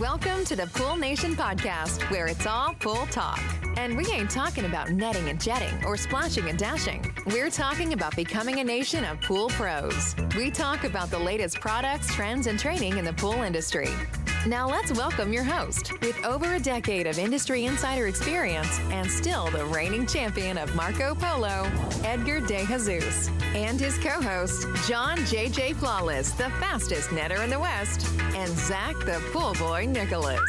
Welcome to the Pool Nation podcast, where it's all pool talk. And we ain't talking about netting and jetting or splashing and dashing. We're talking about becoming a nation of pool pros. We talk about the latest products, trends, and training in the pool industry. Now let's welcome your host, with over a decade of industry insider experience and still the reigning champion of Marco Polo, Edgar De Jesus, and his co-host, John J.J. Flawless, the fastest netter in the West, and Zach the Pool Boy Nicholas.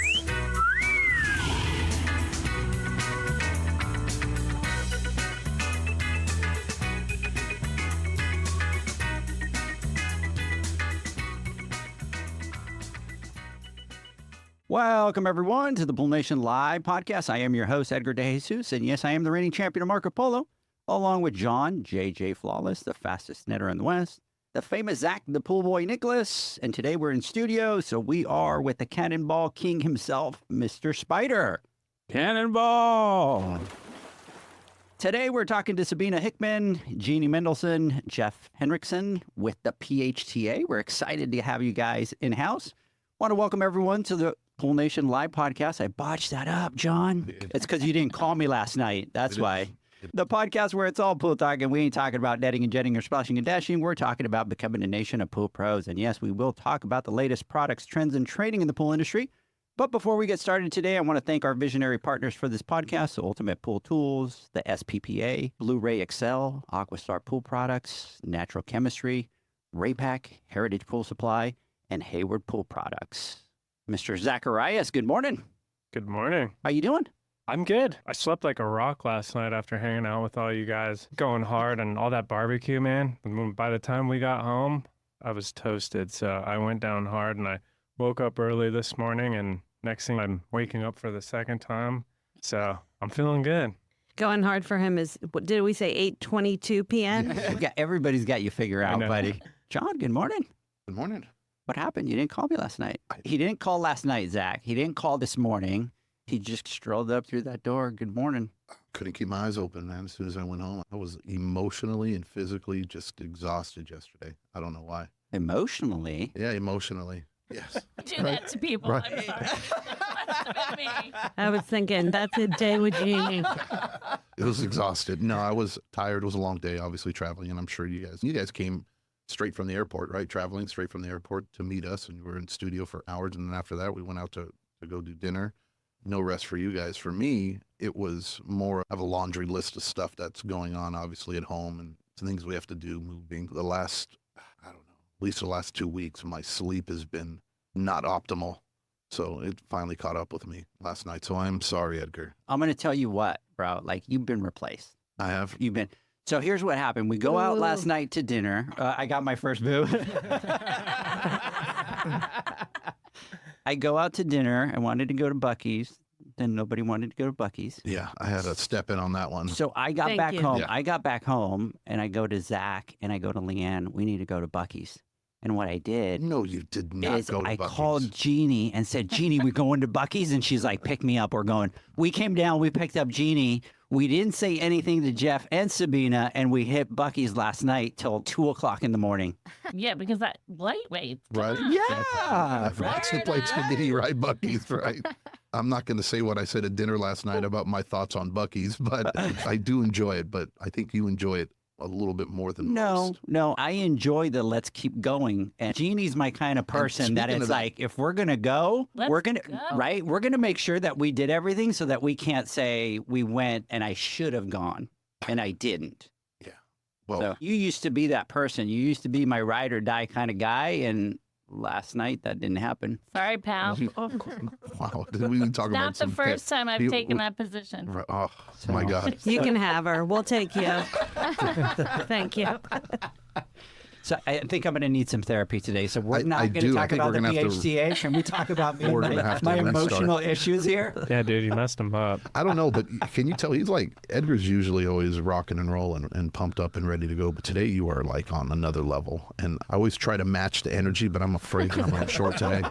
Welcome, everyone, to the Pool Nation Live podcast. I am your host, Edgar De Jesus, and yes, I am the reigning champion of Marco Polo, along with John J.J. Flawless, the fastest netter in the West, the famous Zach the Pool Boy Nicholas, and today we're in studio, so we are with the Cannonball King himself, Mr. Spider. Cannonball! Today we're talking to Sabina Hickman, Jeannie Mendelsohn, Jeff Henriksen with the PHTA. We're excited to have you guys in-house. Want to welcome everyone to the Pool Nation Live podcast. I botched that up, John. It's because you didn't call me last night. That's why. The podcast where it's all pool talk, and we ain't talking about netting and jetting or splashing and dashing. We're talking about becoming a nation of pool pros. And yes, we will talk about the latest products, trends, and training in the pool industry. But before we get started today, I want to thank our visionary partners for this podcast, the Ultimate Pool Tools, the SPPA, Blu-ray Excel, Aquastar Pool Products, Natural Chemistry, Raypack, Heritage Pool Supply, and Hayward Pool Products. Mr. Zacharias, good morning. Good morning. How you doing? I'm good. I slept like a rock last night after hanging out with all you guys, going hard and all that barbecue, man. By the time we got home, I was toasted. So I went down hard and I woke up early this morning, and next thing I'm waking up for the second time. So I'm feeling good. Going hard for him is, what did we say, 8:22 p.m.? Yeah, everybody's got you figured out, buddy. John, good morning. Good morning. What happened? You didn't call me last night. He didn't call last night, Zach. He didn't call this morning. He just strolled up through that door. Good morning. Couldn't keep my eyes open, man. As soon as I went home, I was emotionally and physically just exhausted yesterday. I don't know why. Emotionally? Yeah, emotionally. Yes. Do that to people. Right. I'm sorry. That must have been me. I was thinking, that's a day with Jeannie. It was exhausted. No, I was tired. It was a long day, obviously, traveling, and I'm sure you guys came straight from the airport, right? Traveling straight from the airport to meet us, and we were in studio for hours, and then after that, we went out to go do dinner. No rest for you guys. For me, it was more of a laundry list of stuff that's going on, obviously, at home, and things we have to do moving. The last, I don't know, at least the last 2 weeks, my sleep has been not optimal, so it finally caught up with me last night, so I'm sorry, Edgar. I'm going to tell you what, bro, like, you've been replaced. I have. You've been... So here's what happened. We go out last night to dinner. I got my first boo. I go out to dinner. I wanted to go to Buc-ee's. Then nobody wanted to go to Buc-ee's. Yeah, I had to step in on that one. So I got back home. Yeah. I got back home, and I go to Zach, and I go to Leanne. We need to go to Buc-ee's. And what I did... No, you did not go to I Buc-ee's. called Jeannie and said, Jeannie, we're going to Buc-ee's? And she's like, pick me up. We're going. We came down. We picked up Jeannie. We didn't say anything to Jeff and Sabina, and we hit Buc-ee's last night till 2 o'clock in the morning. Yeah, because that lightweight. Right? Yeah. That's the place to be, right? Buc-ee's, right? I'm not going to say what I said at dinner last night about my thoughts on Buc-ee's, but I do enjoy it. But I think you enjoy it a little bit more than most. No, I enjoy the let's keep going. And Jeannie's my kind of person that it's like, if we're going to go, we're going to, right? We're going to make sure that we did everything so that we can't say we went and I should have gone and I didn't. Yeah. Well, so you used to be that person. You used to be my ride or die kind of guy. And last night that didn't happen. Sorry, pal. Wow. Did we even talk about Not the first time I've taken that position. Oh, my God. You can have her. We'll take you. Thank you. So I think I'm going to need some therapy today. So we're not going to talk about the PHTA. Can we talk about me, my emotional issues here? Yeah, dude, you messed him up. I don't know, but can you tell? He's like, Edgar's usually always rocking and rolling and pumped up and ready to go. But today you are like on another level. And I always try to match the energy, but I'm afraid that I'm running short today.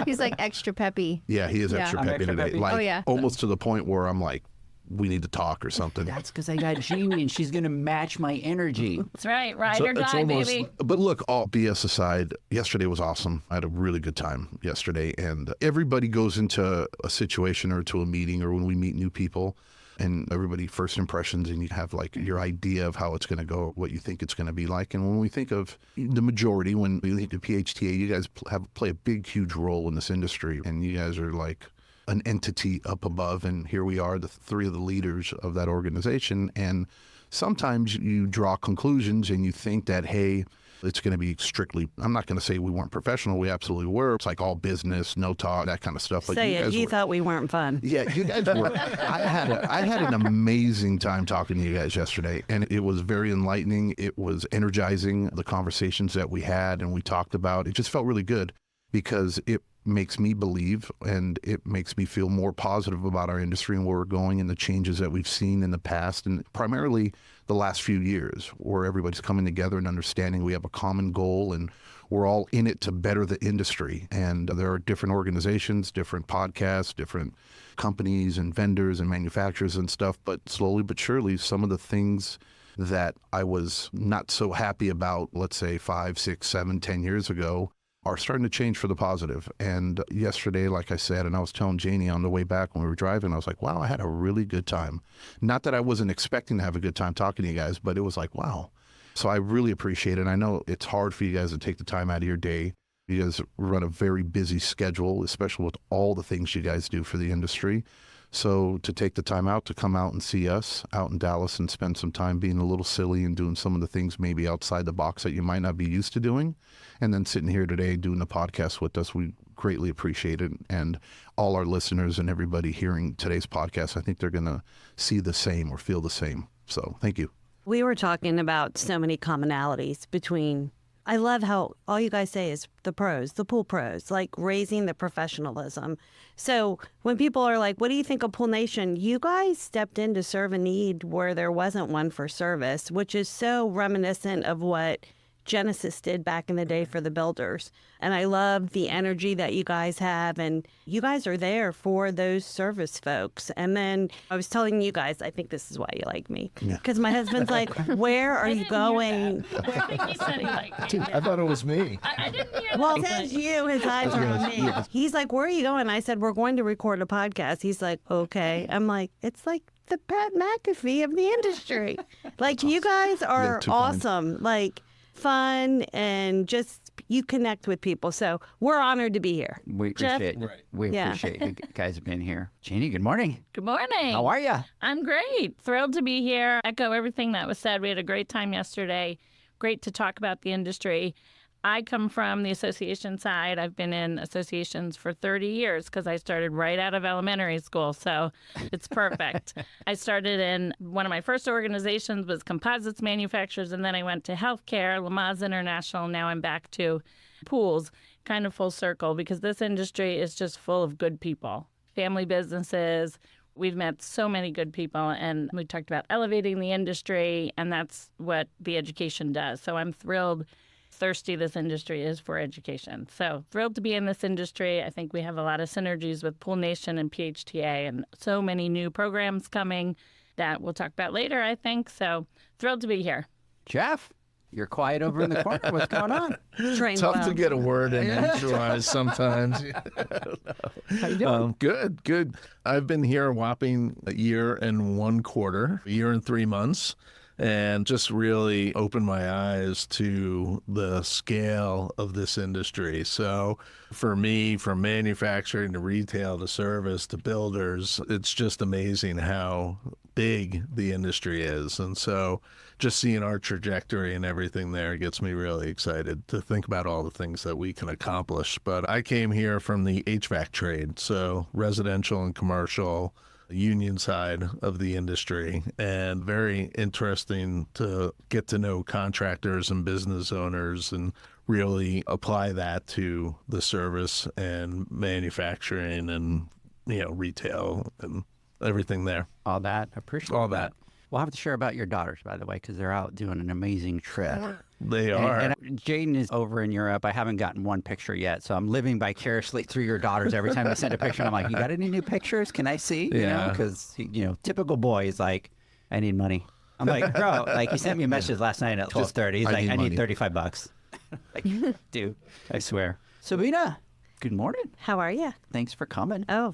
He's like extra peppy. Yeah, he is extra peppy today. peppy. Like, oh, yeah. Almost to the point where I'm like, we need to talk or something. That's because I got Jeannie and she's going to match my energy. That's right. Ride or die, baby. But look, all BS aside, yesterday was awesome. I had a really good time yesterday. And everybody goes into a situation or to a meeting or when we meet new people and everybody first impressions and you have like your idea of how it's going to go, what you think it's going to be like. And when we think of the majority, when we think of PHTA, you guys play a big, huge role in this industry. And you guys are like an entity up above, and here we are, the three of the leaders of that organization. And sometimes you draw conclusions and you think that, hey, it's going to be strictly, I'm not going to say we weren't professional. We absolutely were. It's like all business, no talk, that kind of stuff. But Say it. You thought we weren't fun. Yeah, you guys were. I had an amazing time talking to you guys yesterday, and it was very enlightening. It was energizing, the conversations that we had and we talked about. It just felt really good because it makes me believe and it makes me feel more positive about our industry and where we're going and the changes that we've seen in the past and primarily the last few years where everybody's coming together and understanding we have a common goal and we're all in it to better the industry. And there are different organizations, different podcasts, different companies and vendors and manufacturers and stuff, but slowly but surely some of the things that I was not so happy about, let's say 5, 6, 7, 10 years ago, are starting to change for the positive. And yesterday, like I said, and I was telling Jeannie on the way back when we were driving, I was like, wow, I had a really good time. Not that I wasn't expecting to have a good time talking to you guys, but it was like, wow. So I really appreciate it. And I know it's hard for you guys to take the time out of your day. You guys run a very busy schedule, especially with all the things you guys do for the industry. So to take the time out to come out and see us out in Dallas and spend some time being a little silly and doing some of the things maybe outside the box that you might not be used to doing, and then sitting here today doing the podcast with us, we greatly appreciate it. And all our listeners and everybody hearing today's podcast, I think they're going to see the same or feel the same. So thank you. We were talking about so many commonalities between, I love how all you guys say is the pros, the pool pros, like raising the professionalism. So when people are like, what do you think of Pool Nation? You guys stepped in to serve a need where there wasn't one for service, which is so reminiscent of what Genesis did back in the day for the builders. And I love the energy that you guys have. And you guys are there for those service folks. And then I was telling you guys, I think this is why you like me. Because my husband's like, where are you going? I think he said he liked me. I thought it was me. I didn't hear Well, that. it says you, his eyes are on me. He's like, where are you going? I said, we're going to record a podcast. He's like, okay. I'm like, it's like the Pat McAfee of the industry. Like, you guys are awesome. Like, fun and just you connect with people. So we're honored to be here. We appreciate We appreciate you guys being here. Jeannie, good morning. Good morning. How are you? I'm great. Thrilled to be here. Echo everything that was said. We had a great time yesterday. Great to talk about the industry. I come from the association side. I've been in associations for 30 years because I started right out of elementary school, so it's perfect. I started in one of my first organizations was composites manufacturers, and then I went to healthcare, Lamaze International. Now I'm back to pools, kind of full circle, because this industry is just full of good people, family businesses. We've met so many good people, and we talked about elevating the industry, and that's what the education does. So I'm thrilled thirsty this industry is for education. So thrilled to be in this industry. I think we have a lot of synergies with Pool Nation and PHTA and so many new programs coming that we'll talk about later, I think. So thrilled to be here. Jeff, you're quiet over in the corner. What's going on? Tough to get a word in edgewise sometimes. How you doing? Good. I've been here a whopping a year and 1 quarter, a year and 3 months. And just really opened my eyes to the scale of this industry. So for me, from manufacturing to retail to service to builders, it's just amazing how big the industry is. And so just seeing our trajectory and everything there gets me really excited to think about all the things that we can accomplish. But I came here from the HVAC trade, so residential and commercial, union side of the industry, and very interesting to get to know contractors and business owners and really apply that to the service and manufacturing and retail and everything there. All that. Appreciate all that. We'll have to share about your daughters, by the way, because they're out doing an amazing trip. They are. And Jaden is over in Europe. I haven't gotten one picture yet, so I'm living vicariously through your daughters. Every time I send a picture, I'm like, you got any new pictures? Can I see? Yeah. Because, typical boy is like, I need money. I'm like, bro, like, he sent me a message last night at 12:30. He's like, I need $35. Like, dude, I swear. Sabina, good morning. How are you? Thanks for coming. Oh,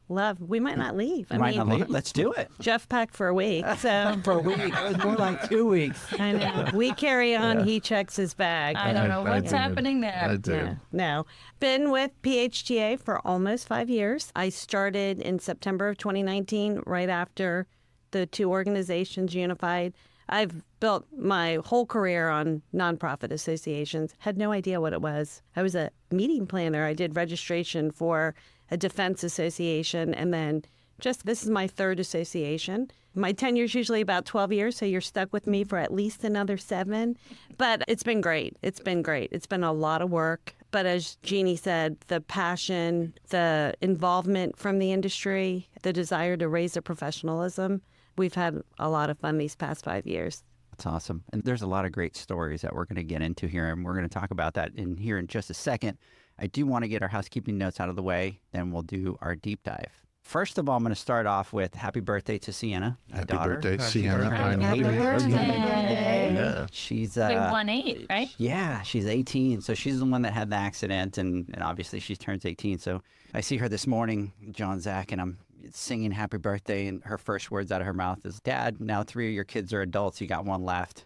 love. We might not leave. Might not leave. Let's do it. Jeff packed for a week, so For a week. It was more like 2 weeks. I know. We carry on. He checks his bag. I don't know what's did. happening there. I did. No. Been with PHTA for almost 5 years. I started in September of 2019, right after the two organizations unified. I've built my whole career on nonprofit associations. Had no idea what it was. I was a meeting planner. I did registration for a defense association, and then this is my third association. My tenure is usually about 12 years, so you're stuck with me for at least another 7. But it's been great. It's been great. It's been a lot of work. But as Jeannie said, the passion, the involvement from the industry, the desire to raise their professionalism, we've had a lot of fun these past 5 years. That's awesome. And there's a lot of great stories that we're going to get into here, and we're going to talk about that in just a second. I do want to get our housekeeping notes out of the way, then we'll do our deep dive. First of all, I'm going to start off with happy birthday to Sienna, my Happy daughter. birthday, Sienna. Happy birthday. Yeah. She's Wait, 1-8, right? Yeah, she's 18. So she's the one that had the accident, and obviously she turns 18. So I see her this morning, John Zach, and I'm singing happy birthday, and her first words out of her mouth is, Dad, now 3 of your kids are adults. You got one left.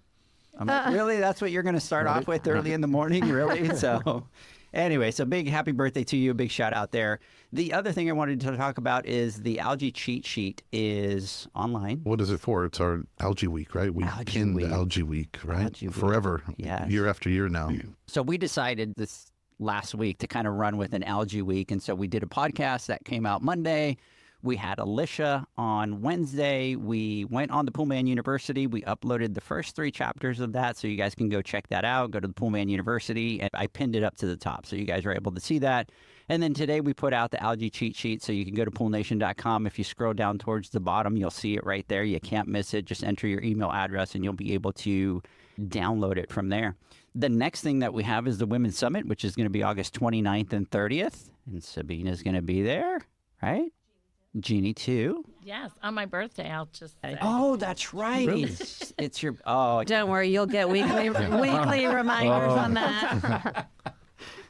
I'm like, really? That's what you're going to start off with early in the morning? Really? So anyway, so big happy birthday to you. Big shout out there. The other thing I wanted to talk about is the algae cheat sheet is online. What is it for? It's our Algae Week, right? We Algae pinned Week. Algae Week, right? Algae Week. Forever. Yes. Year after year now. So we decided this last week to kind of run with an algae week. And so we did a podcast that came out Monday. We had Alicia on Wednesday. We went on to Pullman University. We uploaded the first 3 chapters of that, so you guys can go check that out. Go to the Pullman University, and I pinned it up to the top, so you guys are able to see that. And then today we put out the algae cheat sheet, so you can go to poolnation.com. If you scroll down towards the bottom, you'll see it right there. You can't miss it. Just enter your email address, and you'll be able to download it from there. The next thing that we have is the Women's Summit, which is going to be August 29th and 30th, and Sabina's going to be there, right? Jeannie too. Yes, on my birthday, I'll just say. Oh, that's right. It's your. Oh, Don't worry, you'll get weekly reminders on that.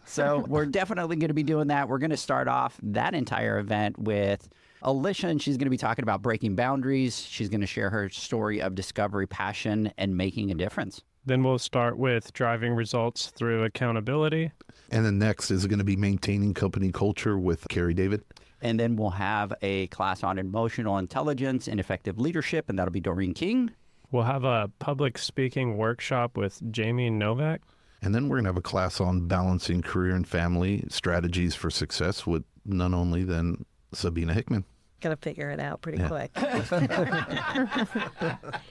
So we're definitely going to be doing that. We're going to start off that entire event with Alicia, and she's going to be talking about breaking boundaries. She's going to share her story of discovery, passion, and making a difference. Then we'll start with driving results through accountability. And then next is going to be maintaining company culture with Carrie David. And then we'll have a class on emotional intelligence and effective leadership, and that'll be Doreen King. We'll have a public speaking workshop with Jamie Novak. And then we're going to have a class on balancing career and family strategies for success with none only than Sabina Hickman. Gotta figure it out pretty quick.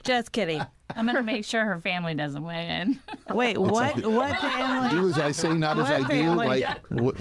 Just kidding. I'm going to make sure her family doesn't weigh in. Wait, what family? Do as I say, not as I do. family? Like, what,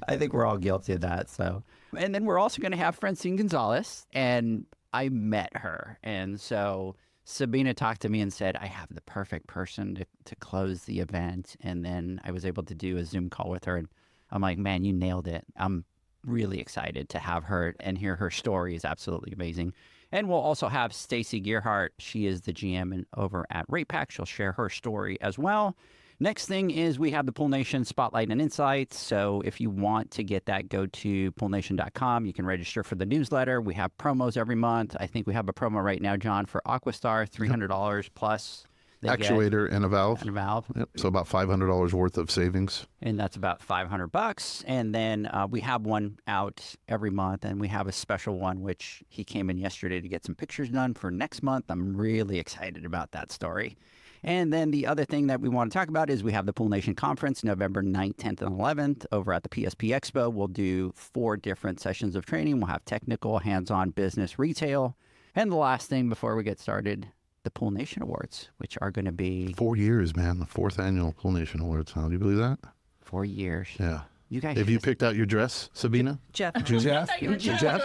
I think we're all guilty of that. So, and then we're also going to have Francine Gonzalez, and I met her. And so Sabina talked to me and said, I have the perfect person to close the event. And then I was able to do a Zoom call with her. And I'm like, man, you nailed it. I'm really excited to have her and hear her story. Is absolutely amazing. And we'll also have Stacy Gearhart. She is the GM over at RatePack. She'll share her story as well. Next thing is we have the Pool Nation Spotlight and Insights. So if you want to get that, go to poolnation.com. You can register for the newsletter. We have promos every month. I think we have a promo right now, John, for Aquastar, $300 plus. actuator and a valve. And a valve. Yep. So about $500 worth of savings. And that's about $500. And then we have one out every month, and we have a special one, which he came in yesterday to get some pictures done for next month. I'm really excited about that story. And then the other thing that we want to talk about is we have the Pool Nation Conference, November 9th, 10th, and 11th over at the PSP Expo. We'll do 4 different sessions of training. We'll have technical, hands-on, business, retail. And the last thing before we get started, the Pool Nation Awards, which are going to be 4 years, man. The 4th annual Pool Nation Awards. Huh? Do you believe that? 4 years. Yeah. You guys Have you picked out your dress, Sabina? Jeff. Jeff? you were Jeff?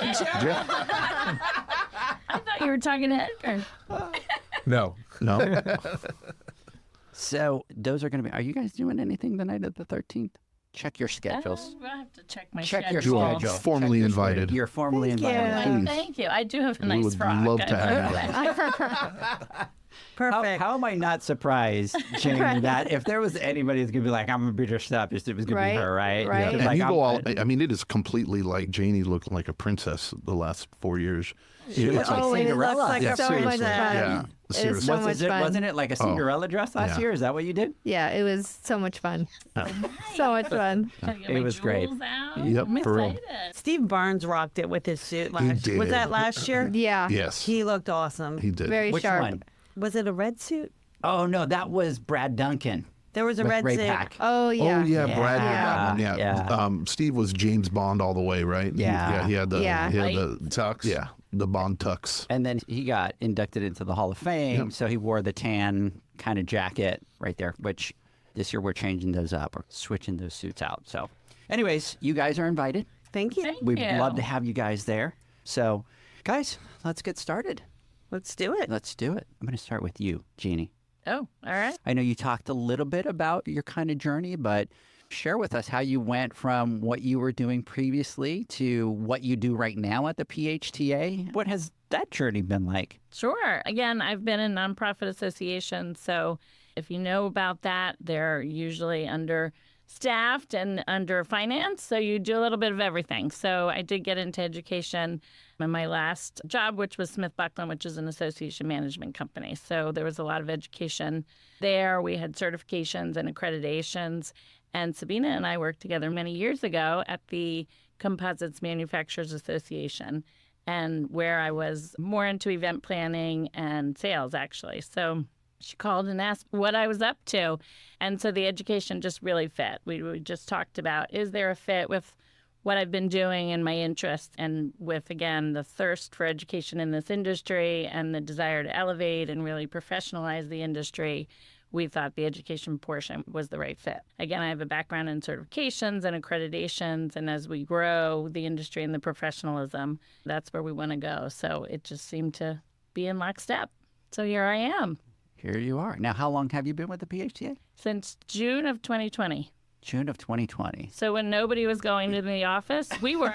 I thought you were talking to Edgar. No. No. So those are going to be. Are you guys doing anything the night of the 13th? Check your schedules. I'll have to check my Check your schedule. You are schedule. formally Check your schedule. invited. You're formally Thank you. invited. Thank you. I do have a We nice would frock. love to have How, Perfect. how am I not surprised, Jane, that if there was anybody who's going to be like, I'm going to be dressed up, it was going to Right, be her, right? right. Because, And like, you I'm- go all, I mean, it is completely like Janie looked like a princess the last 4 years. It looks like Oh, and it looks Cinderella. like Yeah, so much seriously. fun. Yeah, It is seriously. so much fun. Wasn't it like a Cinderella dress last yeah. year? Is that what you did? Yeah, it was so much fun. So much fun. Gotta get It my was great. jewels out. Yep, I'm for real. excited. Steve Barnes rocked it with his suit last did. Was that last year? Yeah, Yes, He looked awesome. he did. very Which sharp. one? Was it a red suit? Oh, no, that was Brad Duncan. There was a with red Ray suit. Pack. Oh yeah. Oh yeah, Yeah. Brad did that one. Yeah. Yeah. Steve was James Bond all the way, right? Yeah. He had the Yeah. he had the Tux. yeah, the Bond tux. And then he got inducted into the Hall of Fame. Yep. So he wore the tan kind of jacket right there, which this year we're changing those up or switching those suits out. So, anyways, you guys are invited. Thank you. We'd you. love to have you guys there. So, guys, let's get started. Let's do it. Let's do it. I'm going to start with you, Jeannie. Oh, all right. I know you talked a little bit about your kind of journey, but share with us how you went from what you were doing previously to what you do right now at the PHTA. What has that journey been like? Sure. Again, I've been in nonprofit associations, so if you know about that, they're usually understaffed and under finance, so you do a little bit of everything. So I did get into education in my last job, which was Smith Buckland, which is an association management company. So there was a lot of education there. We had certifications and accreditations. And Sabina and I worked together many years ago at the Composites Manufacturers Association, and where I was more into event planning and sales, actually. So she called and asked what I was up to. And so the education just really fit. We just talked about, is there a fit with what I've been doing and my interests, and with, again, the thirst for education in this industry and the desire to elevate and really professionalize the industry. We thought the education portion was the right fit. Again, I have a background in certifications and accreditations, and as we grow the industry and the professionalism, that's where we want to go. So it just seemed to be in lockstep. So here I am Here you are. Now, how long have you been with the PHTA? since June of 2020. June of 2020. So when nobody was going to the office, we were.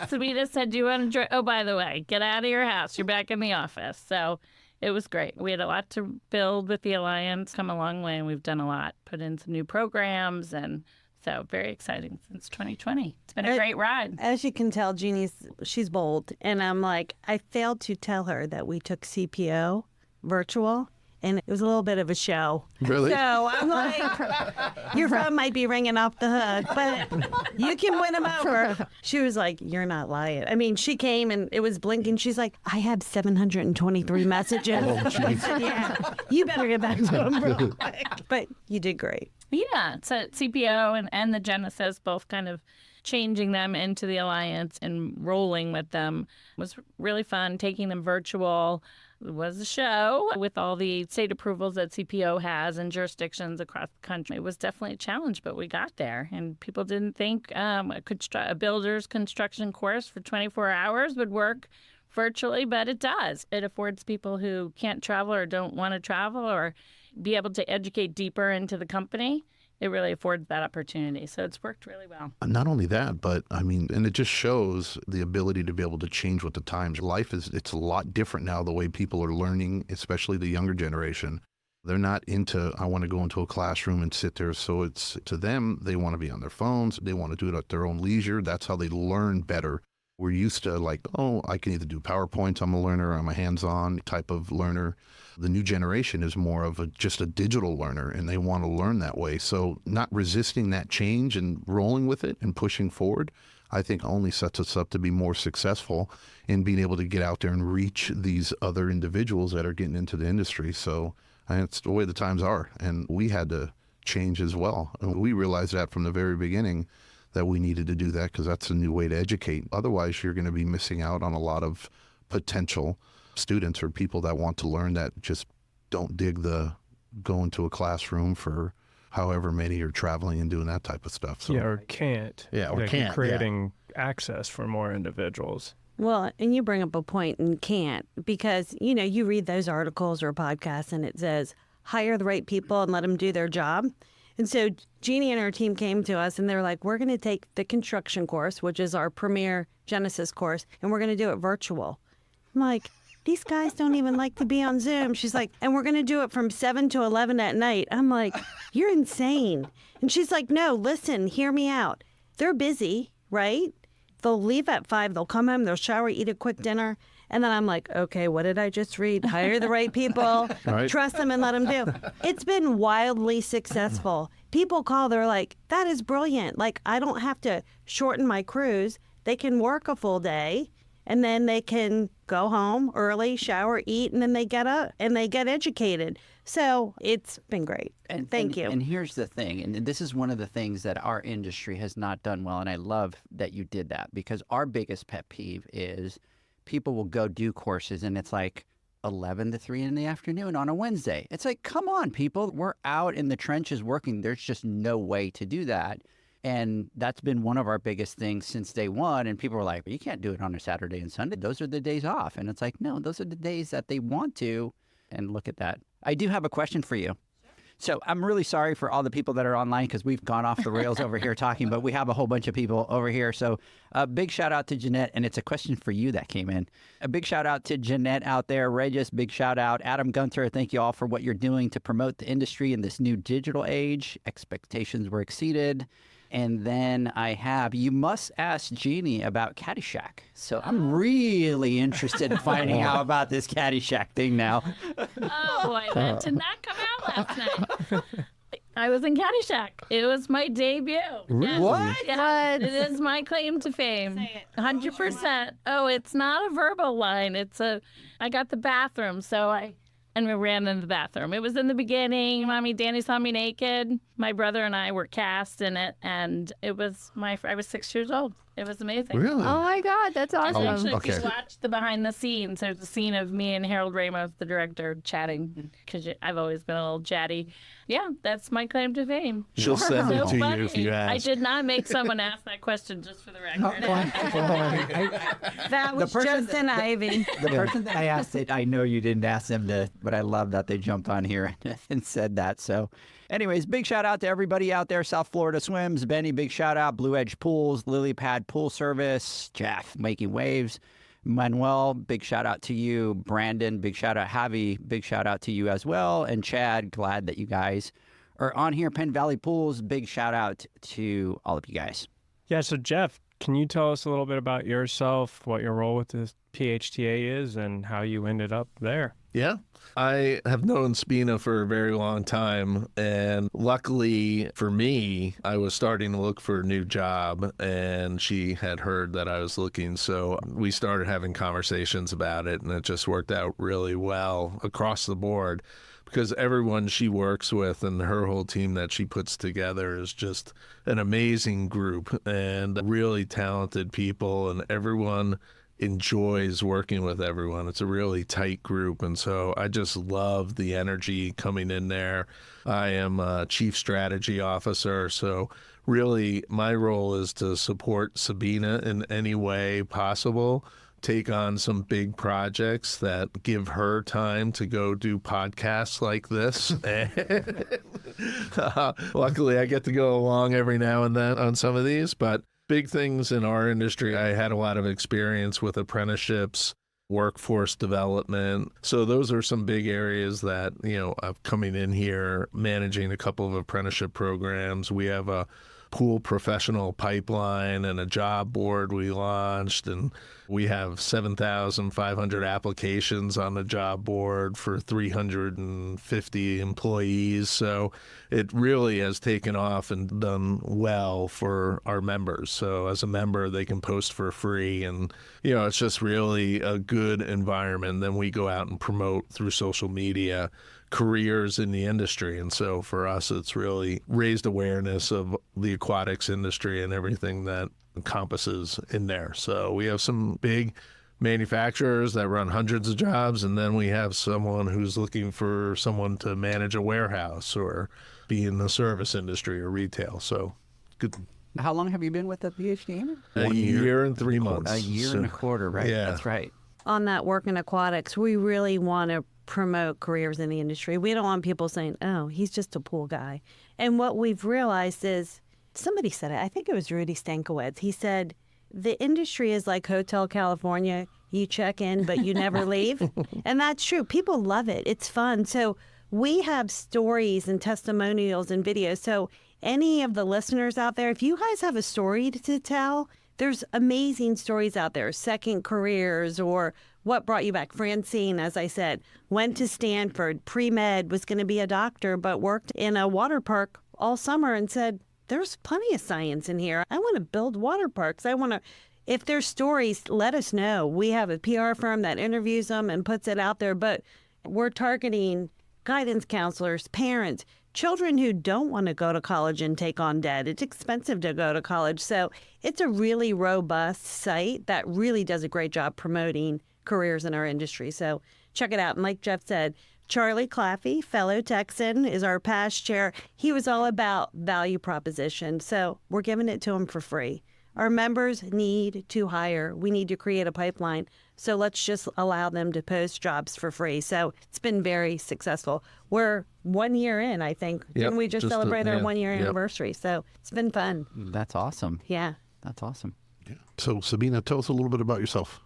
Sabina said, do you want to, oh, by the way, get out of your house. You're back in the office. So it was great. We had a lot to build with the Alliance, come a long way, and we've done a lot, put in some new programs, and so very exciting since 2020. It's been a great ride. As you can tell, she's bold. And I'm like, I failed to tell her that we took CPO virtual, and it was a little bit of a show. Really? So I'm like, your phone might be ringing off the hook, but you can win them over. She was like, you're not lying. I mean, she came and it was blinking. She's like, I have 723 messages. I said, yeah, you better get back to them real quick. But you did great. Yeah, so CPO and the Genesis, both kind of changing them into the Alliance and rolling with them was really fun. Taking them virtual was a show with all the state approvals that CPO has in jurisdictions across the country. It was definitely a challenge, but we got there. And people didn't think a builder's construction course for 24 hours would work virtually, but it does. It affords people who can't travel or don't want to travel or be able to educate deeper into the company. It really affords that opportunity. So it's worked really well. Not only that, but I mean, and it just shows the ability to be able to change with the times. It's a lot different now, the way people are learning, especially the younger generation. They're not into, I want to go into a classroom and sit there. So it's to them, they want to be on their phones. They want to do it at their own leisure. That's how they learn better. We're used to like, oh, I can either do PowerPoints. I'm a learner. I'm a hands-on type of learner. The new generation is more of just a digital learner, and they want to learn that way. So not resisting that change and rolling with it and pushing forward, I think only sets us up to be more successful in being able to get out there and reach these other individuals that are getting into the industry. So it's the way the times are, and we had to change as well. And we realized that from the very beginning, that we needed to do that because that's a new way to educate. Otherwise, you're going to be missing out on a lot of potential students or people that want to learn that just don't dig the going to a classroom for however many are traveling and doing that type of stuff. So Yeah, or can't. Yeah, or Like, can't, creating access for more individuals. Well, and you bring up a point and can't because, you read those articles or podcasts and it says hire the right people and let them do their job. And so Jeannie and her team came to us and they were like, we're going to take the construction course, which is our premier Genesis course, and we're going to do it virtual. I'm like, these guys don't even like to be on Zoom. She's like, and we're going to do it from 7 to 11 at night. I'm like, you're insane. And she's like, no, listen, hear me out. They're busy, right? They'll leave at 5. They'll come home, they'll shower, eat a quick dinner. And then I'm like, okay, what did I just read? Hire the right people, Right. trust them and let them do. It's been wildly successful. People call, they're like, that is brilliant. Like, I don't have to shorten my cruise. They can work a full day and then they can go home early, shower, eat, and then they get up and they get educated. So it's been great. Thank you. And here's the thing, and this is one of the things that our industry has not done well, and I love that you did that because our biggest pet peeve is people will go do courses and it's like 11 to 3 in the afternoon on a Wednesday. It's like, come on, people. We're out in the trenches working. There's just no way to do that. And that's been one of our biggest things since day one. And people were like, well, you can't do it on a Saturday and Sunday. Those are the days off. And it's like, no, those are the days that they want to. And look at that. I do have a question for you. So I'm really sorry for all the people that are online because we've gone off the rails over here talking, but we have a whole bunch of people over here. So a big shout out to Jeanette, and it's a question for you that came in. A big shout out to Jeanette out there. Regis, big shout out. Adam Gunter, thank you all for what you're doing to promote the industry in this new digital age. Expectations were exceeded. And then I have, you must ask Jeannie about Caddyshack. So I'm really interested in finding out about this Caddyshack thing now. Oh boy, that did not come out last night. I was in Caddyshack. It was my debut. Yes. What? Yeah, it is my claim to fame. 100%. Oh, it's not a verbal line. I got the bathroom, and we ran in the bathroom. It was in the beginning. Mommy, Danny saw me naked. My brother and I were cast in it, and I was 6 years old. It was amazing. Really? Oh my God, that's awesome. Actually, if okay. you watch the behind the scenes, there's a scene of me and Harold Ramos, the director, chatting because I've always been a little chatty. Yeah, that's my claim to fame. She'll send it So to funny. you if you ask. I did not make someone ask that question just for the record. That was Justin Ivy. The person that I asked it, I know you didn't ask them to, but I love that they jumped on here and said that. So anyways, big shout out to everybody out there. South Florida Swims, Benny, big shout out. Blue Edge Pools, Lily Pad Pool Service, Jeff, Making Waves. Manuel, big shout out to you. Brandon, big shout out. Javi, big shout out to you as well. And Chad, glad that you guys are on here. Penn Valley Pools, big shout out to all of you guys. Yeah, so Jeff, can you tell us a little bit about yourself, what your role with the PHTA is, and how you ended up there? Yeah. I have known Sabina for a very long time, and luckily for me, I was starting to look for a new job, and she had heard that I was looking, so we started having conversations about it, and it just worked out really well across the board because everyone she works with and her whole team that she puts together is just an amazing group and really talented people, and everyone enjoys working with everyone. It's a really tight group, and so I just love the energy coming in there. I am a chief strategy officer, so really my role is to support Sabina in any way possible, take on some big projects that give her time to go do podcasts like this. Luckily, I get to go along every now and then on some of these, but big things in our industry. I had a lot of experience with apprenticeships, workforce development. So those are some big areas that, I'm coming in here, managing a couple of apprenticeship programs. We have a pool professional pipeline and a job board we launched, and we have 7,500 applications on the job board for 350 employees. So it really has taken off and done well for our members. So as a member, they can post for free, and it's just really a good environment. Then we go out and promote through social media careers in the industry. And so for us, it's really raised awareness of the aquatics industry and everything that encompasses in there. So we have some big manufacturers that run hundreds of jobs, and then we have someone who's looking for someone to manage a warehouse or be in the service industry or retail. So good. How long have you been with the PHTA? A year and 3 months. A year and a quarter, right? Yeah. That's right. On that work in aquatics, we really want to promote careers in the industry. We don't want people saying, oh, he's just a pool guy. And what we've realized is, somebody said it, I think it was Rudy Stankiewicz. He said, the industry is like Hotel California. You check in, but you never leave. And that's true. People love it. It's fun. So we have stories and testimonials and videos. So any of the listeners out there, if you guys have a story to tell, there's amazing stories out there, second careers or what brought you back. Francine, as I said, went to Stanford, pre-med, was going to be a doctor, but worked in a water park all summer and said, there's plenty of science in here. I want to build water parks. If there's stories, let us know. We have a PR firm that interviews them and puts it out there, but we're targeting guidance counselors, parents, children who don't want to go to college and take on debt. It's expensive to go to college. So it's a really robust site that really does a great job promoting careers in our industry. So check it out. And like Jeff said, Charlie Claffey, fellow Texan, is our past chair. He was all about value proposition. So we're giving it to him for free. Our members need to hire. We need to create a pipeline. So let's just allow them to post jobs for free. So it's been very successful. We're 1 year in, I think. Yep, Didn't we just celebrate our 1 year yep. anniversary? So it's been fun. That's awesome. Yeah. That's awesome. Yeah. So, Sabina, tell us a little bit about yourself.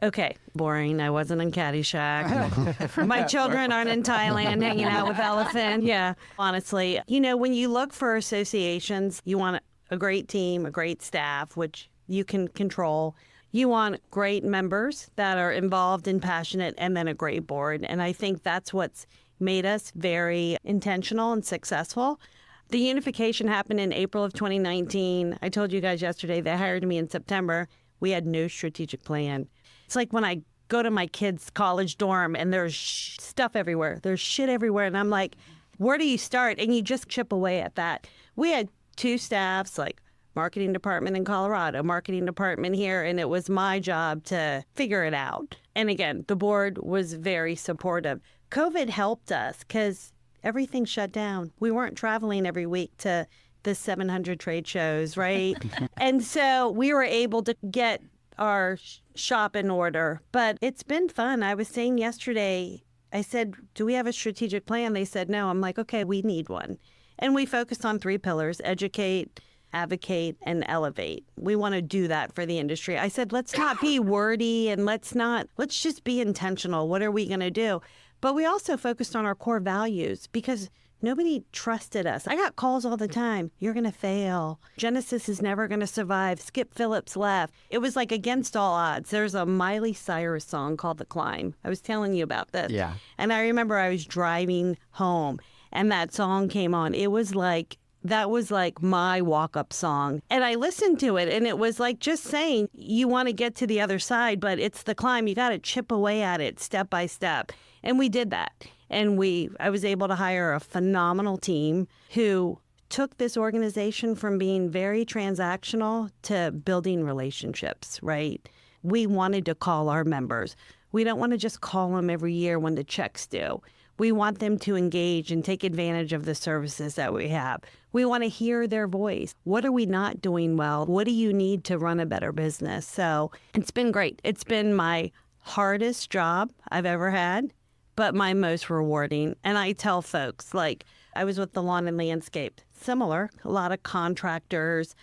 Okay, boring. I wasn't in Caddyshack. My children aren't in Thailand hanging out with elephant. Yeah, honestly. When you look for associations, you want a great team, a great staff, which you can control. You want great members that are involved and passionate, and then a great board. And I think that's what's made us very intentional and successful. The unification happened in April of 2019. I told you guys yesterday, they hired me in September. We had no strategic plan. It's like when I go to my kids' college dorm and there's stuff everywhere. There's shit everywhere. And I'm like, where do you start? And you just chip away at that. We had 2 staffs, like marketing department in Colorado, marketing department here, and it was my job to figure it out. And again, the board was very supportive. COVID helped us because everything shut down. We weren't traveling every week to the 700 trade shows, right? And so we were able to get our shop in order. But it's been fun. I was saying yesterday, I said, do we have a strategic plan? They said no. I'm like, okay, we need one. And we focused on 3 pillars: educate, advocate, and elevate. We want to do that for the industry. I said, let's not be wordy and let's just be intentional. What are we going to do? But we also focused on our core values because nobody trusted us. I got calls all the time. You're going to fail. Genesis is never going to survive. Skip Phillips left. It was like against all odds. There's a Miley Cyrus song called The Climb. I was telling you about this. Yeah. And I remember I was driving home and that song came on. That was like my walk-up song. And I listened to it, and it was like just saying, you want to get to the other side, but it's the climb. You got to chip away at it step by step. And we did that. And I was able to hire a phenomenal team who took this organization from being very transactional to building relationships, right? We wanted to call our members. We don't want to just call them every year when the checks due. We want them to engage and take advantage of the services that we have. We want to hear their voice. What are we not doing well? What do you need to run a better business? So it's been great. It's been my hardest job I've ever had, but my most rewarding. And I tell folks, like, I was with the Lawn and Landscape. Similar, a lot of contractors.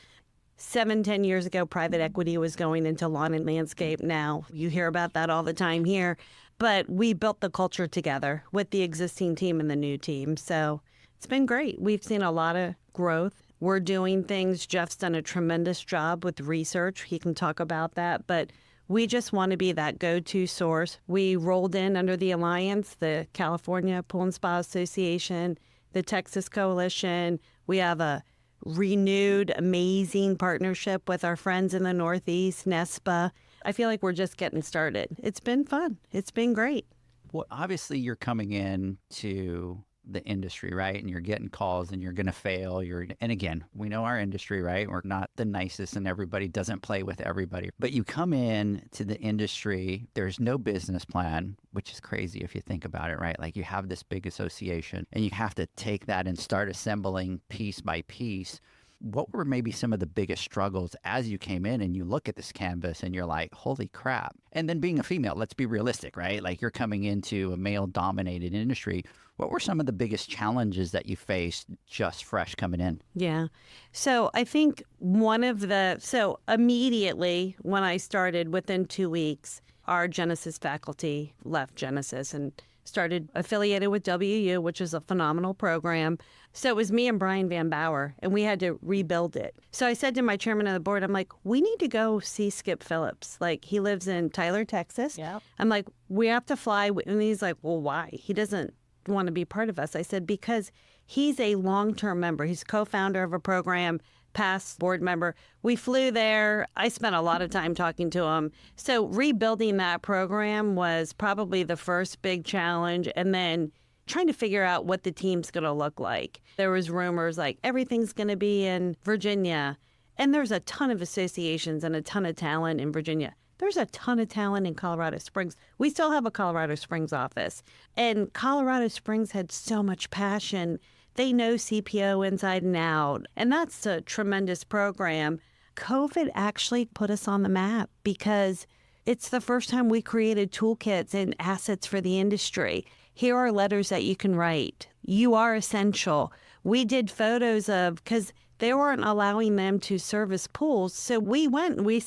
7-10 years ago, private equity was going into lawn and landscape. Now you hear about that all the time here. But we built the culture together with the existing team and the new team. So it's been great. We've seen a lot of growth. We're doing things. Jeff's done a tremendous job with research. He can talk about that. But we just want to be that go-to source. We rolled in under the Alliance, the California Pool and Spa Association, the Texas Coalition. We have a renewed, amazing partnership with our friends in the Northeast, NESPA. I feel like we're just getting started. It's been fun. It's been great. Well, obviously you're coming in to the industry, right? And you're getting calls and you're going to fail. And again, we know our industry, right? We're not the nicest and everybody doesn't play with everybody. But you come in to the industry, there's no business plan, which is crazy if you think about it, right? Like you have this big association and you have to take that and start assembling piece by piece. what were maybe some of the biggest struggles as you came in and you look at this canvas and you're like, holy crap? And then being a female, let's be realistic, right? Like you're coming into a male-dominated industry. What were some of the biggest challenges that you faced just fresh coming in? Yeah. So I think so immediately when I started, within 2 weeks, our Genesis faculty left Genesis and started affiliated with WU, which is a phenomenal program. So it was me and Brian Van Bauer, and we had to rebuild it. So I said to my chairman of the board, I'm like, we need to go see Skip Phillips. Like, he lives in Tyler, Texas. Yeah. I'm like, we have to fly. And he's like, well, why? He doesn't want to be part of us. I said, because he's a long-term member. He's co-founder of a program, past board member. We flew there. I spent a lot of time talking to him. So rebuilding that program was probably the first big challenge. And then trying to figure out what the team's going to look like. There was rumors like everything's going to be in Virginia. And there's a ton of associations and a ton of talent in Virginia. There's a ton of talent in Colorado Springs. We still have a Colorado Springs office. And Colorado Springs had so much passion. They know CPO inside and out. And that's a tremendous program. COVID actually put us on the map because it's the first time we created toolkits and assets for the industry. Here are letters that you can write. You are essential. We did photos because they weren't allowing them to service pools. So we went and we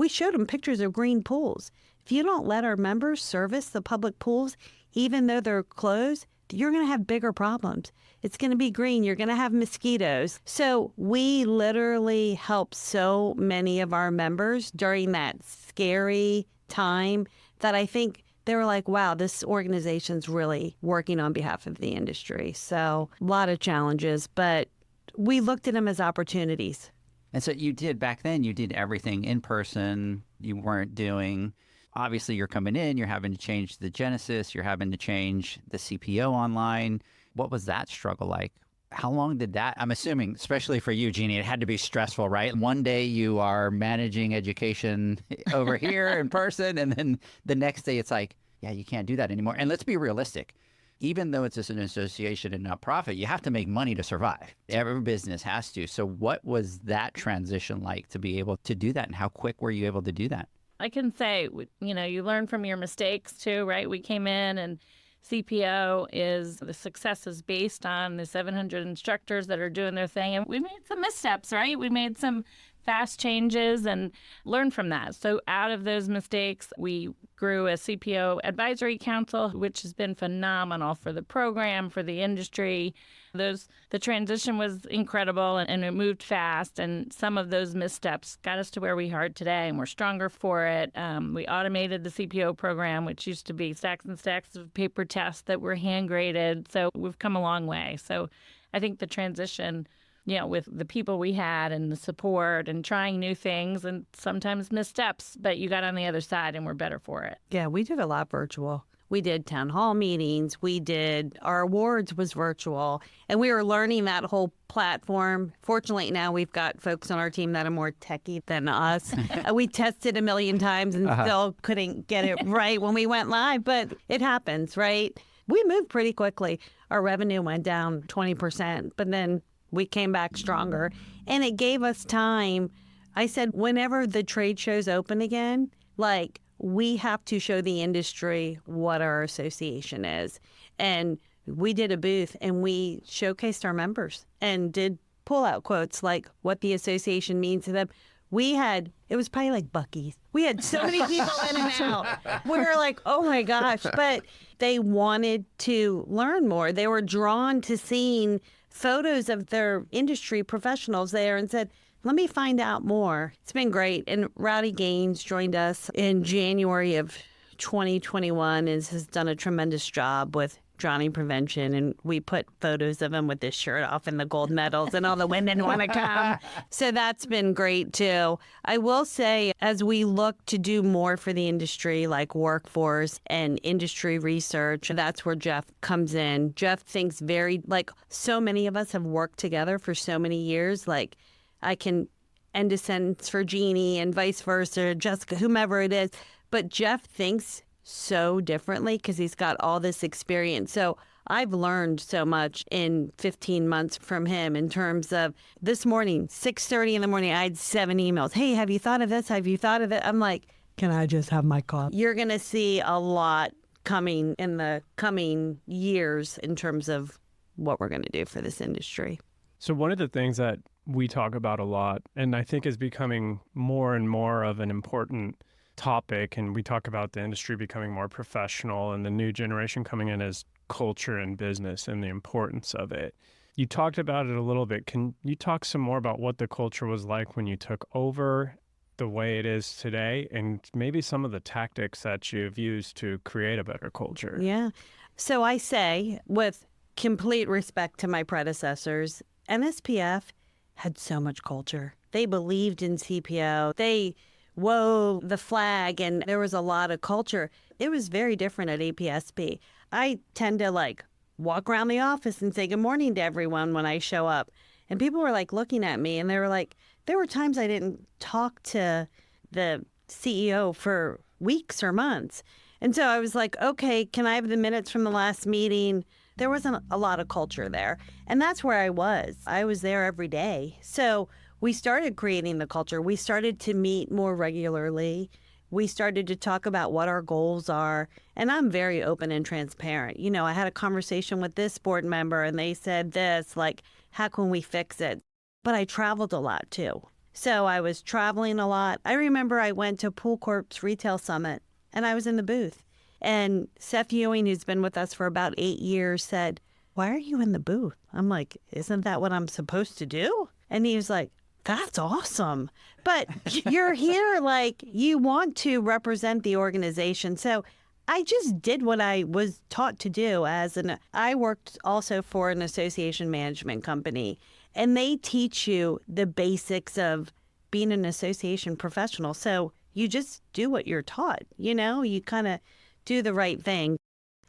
showed them pictures of green pools. If you don't let our members service the public pools, even though they're closed, you're going to have bigger problems. It's going to be green. You're going to have mosquitoes. So we literally helped so many of our members during that scary time that I think they were like, wow, this organization's really working on behalf of the industry. So a lot of challenges, but we looked at them as opportunities. And so you did back then, you did everything in person. You weren't doing, obviously you're coming in, you're having to change the Genesis, you're having to change the CPO online. What was that struggle like? How long did that, I'm assuming, especially for you, Jeannie, it had to be stressful, right? One day you are managing education over here in person, and then the next day it's like, yeah, you can't do that anymore. And let's be realistic. Even though it's just an association and not profit, you have to make money to survive. Every business has to. So what was that transition like to be able to do that, and how quick were you able to do that? I can say, you learn from your mistakes too, right? We came in and the success is based on the 700 instructors that are doing their thing. And we made some missteps, right? We made some fast changes and learned from that. So out of those mistakes, we grew a CPO advisory council, which has been phenomenal for the program, for the industry. The transition was incredible and it moved fast. And some of those missteps got us to where we are today, and we're stronger for it. We automated the CPO program, which used to be stacks and stacks of paper tests that were hand graded. So we've come a long way. So I think the transition, with the people we had and the support and trying new things and sometimes missteps, but you got on the other side and we're better for it. Yeah, we did a lot virtual. We did town hall meetings. Our awards was virtual, and we were learning that whole platform. Fortunately, now we've got folks on our team that are more techie than us. We tested a million times and still couldn't get it right when we went live, but it happens, right? We moved pretty quickly. Our revenue went down 20%, but then we came back stronger, and it gave us time. I said, whenever the trade shows open again, we have to show the industry what our association is. And we did a booth and we showcased our members and did pull-out quotes like what the association means to them. It was probably like Buc-ee's. We had so many people in and out. We were like, oh my gosh. But they wanted to learn more. They were drawn to seeing photos of their industry professionals there and said, let me find out more. It's been great. And Rowdy Gaines joined us in January of 2021 and has done a tremendous job with drowning prevention. And we put photos of him with his shirt off and the gold medals, and all the women want to come. So that's been great too. I will say, as we look to do more for the industry, like workforce and industry research, that's where Jeff comes in. Jeff thinks so many of us have worked together for so many years. I can end a sentence for Jeannie and vice versa, Jessica, whomever it is. But Jeff thinks so differently because he's got all this experience. So I've learned so much in 15 months from him in terms of this morning, 6:30 in the morning, I had 7 emails. Hey, have you thought of this? Have you thought of it? I'm like, can I just have my coffee? You're going to see a lot coming in the coming years in terms of what we're going to do for this industry. So one of the things that we talk about a lot, and I think is becoming more and more of an important topic, and we talk about the industry becoming more professional and the new generation coming in, as culture and business and the importance of it. You talked about it a little bit. Can you talk some more about what the culture was like when you took over, the way it is today, and maybe some of the tactics that you've used to create a better culture? Yeah. So I say, with complete respect to my predecessors, NSPF had so much culture. They believed in CPO. They wove the flag, and there was a lot of culture. It was very different at APSP. I tend to walk around the office and say good morning to everyone when I show up. And people were looking at me, and they were like, there were times I didn't talk to the CEO for weeks or months. And so I was like, okay, can I have the minutes from the last meeting? There wasn't a lot of culture there. And that's where I was. I was there every day. So we started creating the culture. We started to meet more regularly. We started to talk about what our goals are. And I'm very open and transparent. I had a conversation with this board member, and they said this, how can we fix it? But I traveled a lot too. So I was traveling a lot. I remember I went to Pool Corp's Retail Summit, and I was in the booth. And Seth Ewing, who's been with us for about 8 years, said, why are you in the booth? I'm like, isn't that what I'm supposed to do? And he was like, that's awesome. But you're here, you want to represent the organization. So I just did what I was taught to do I worked also for an association management company, and they teach you the basics of being an association professional. So you just do what you're taught, you kind of do the right thing.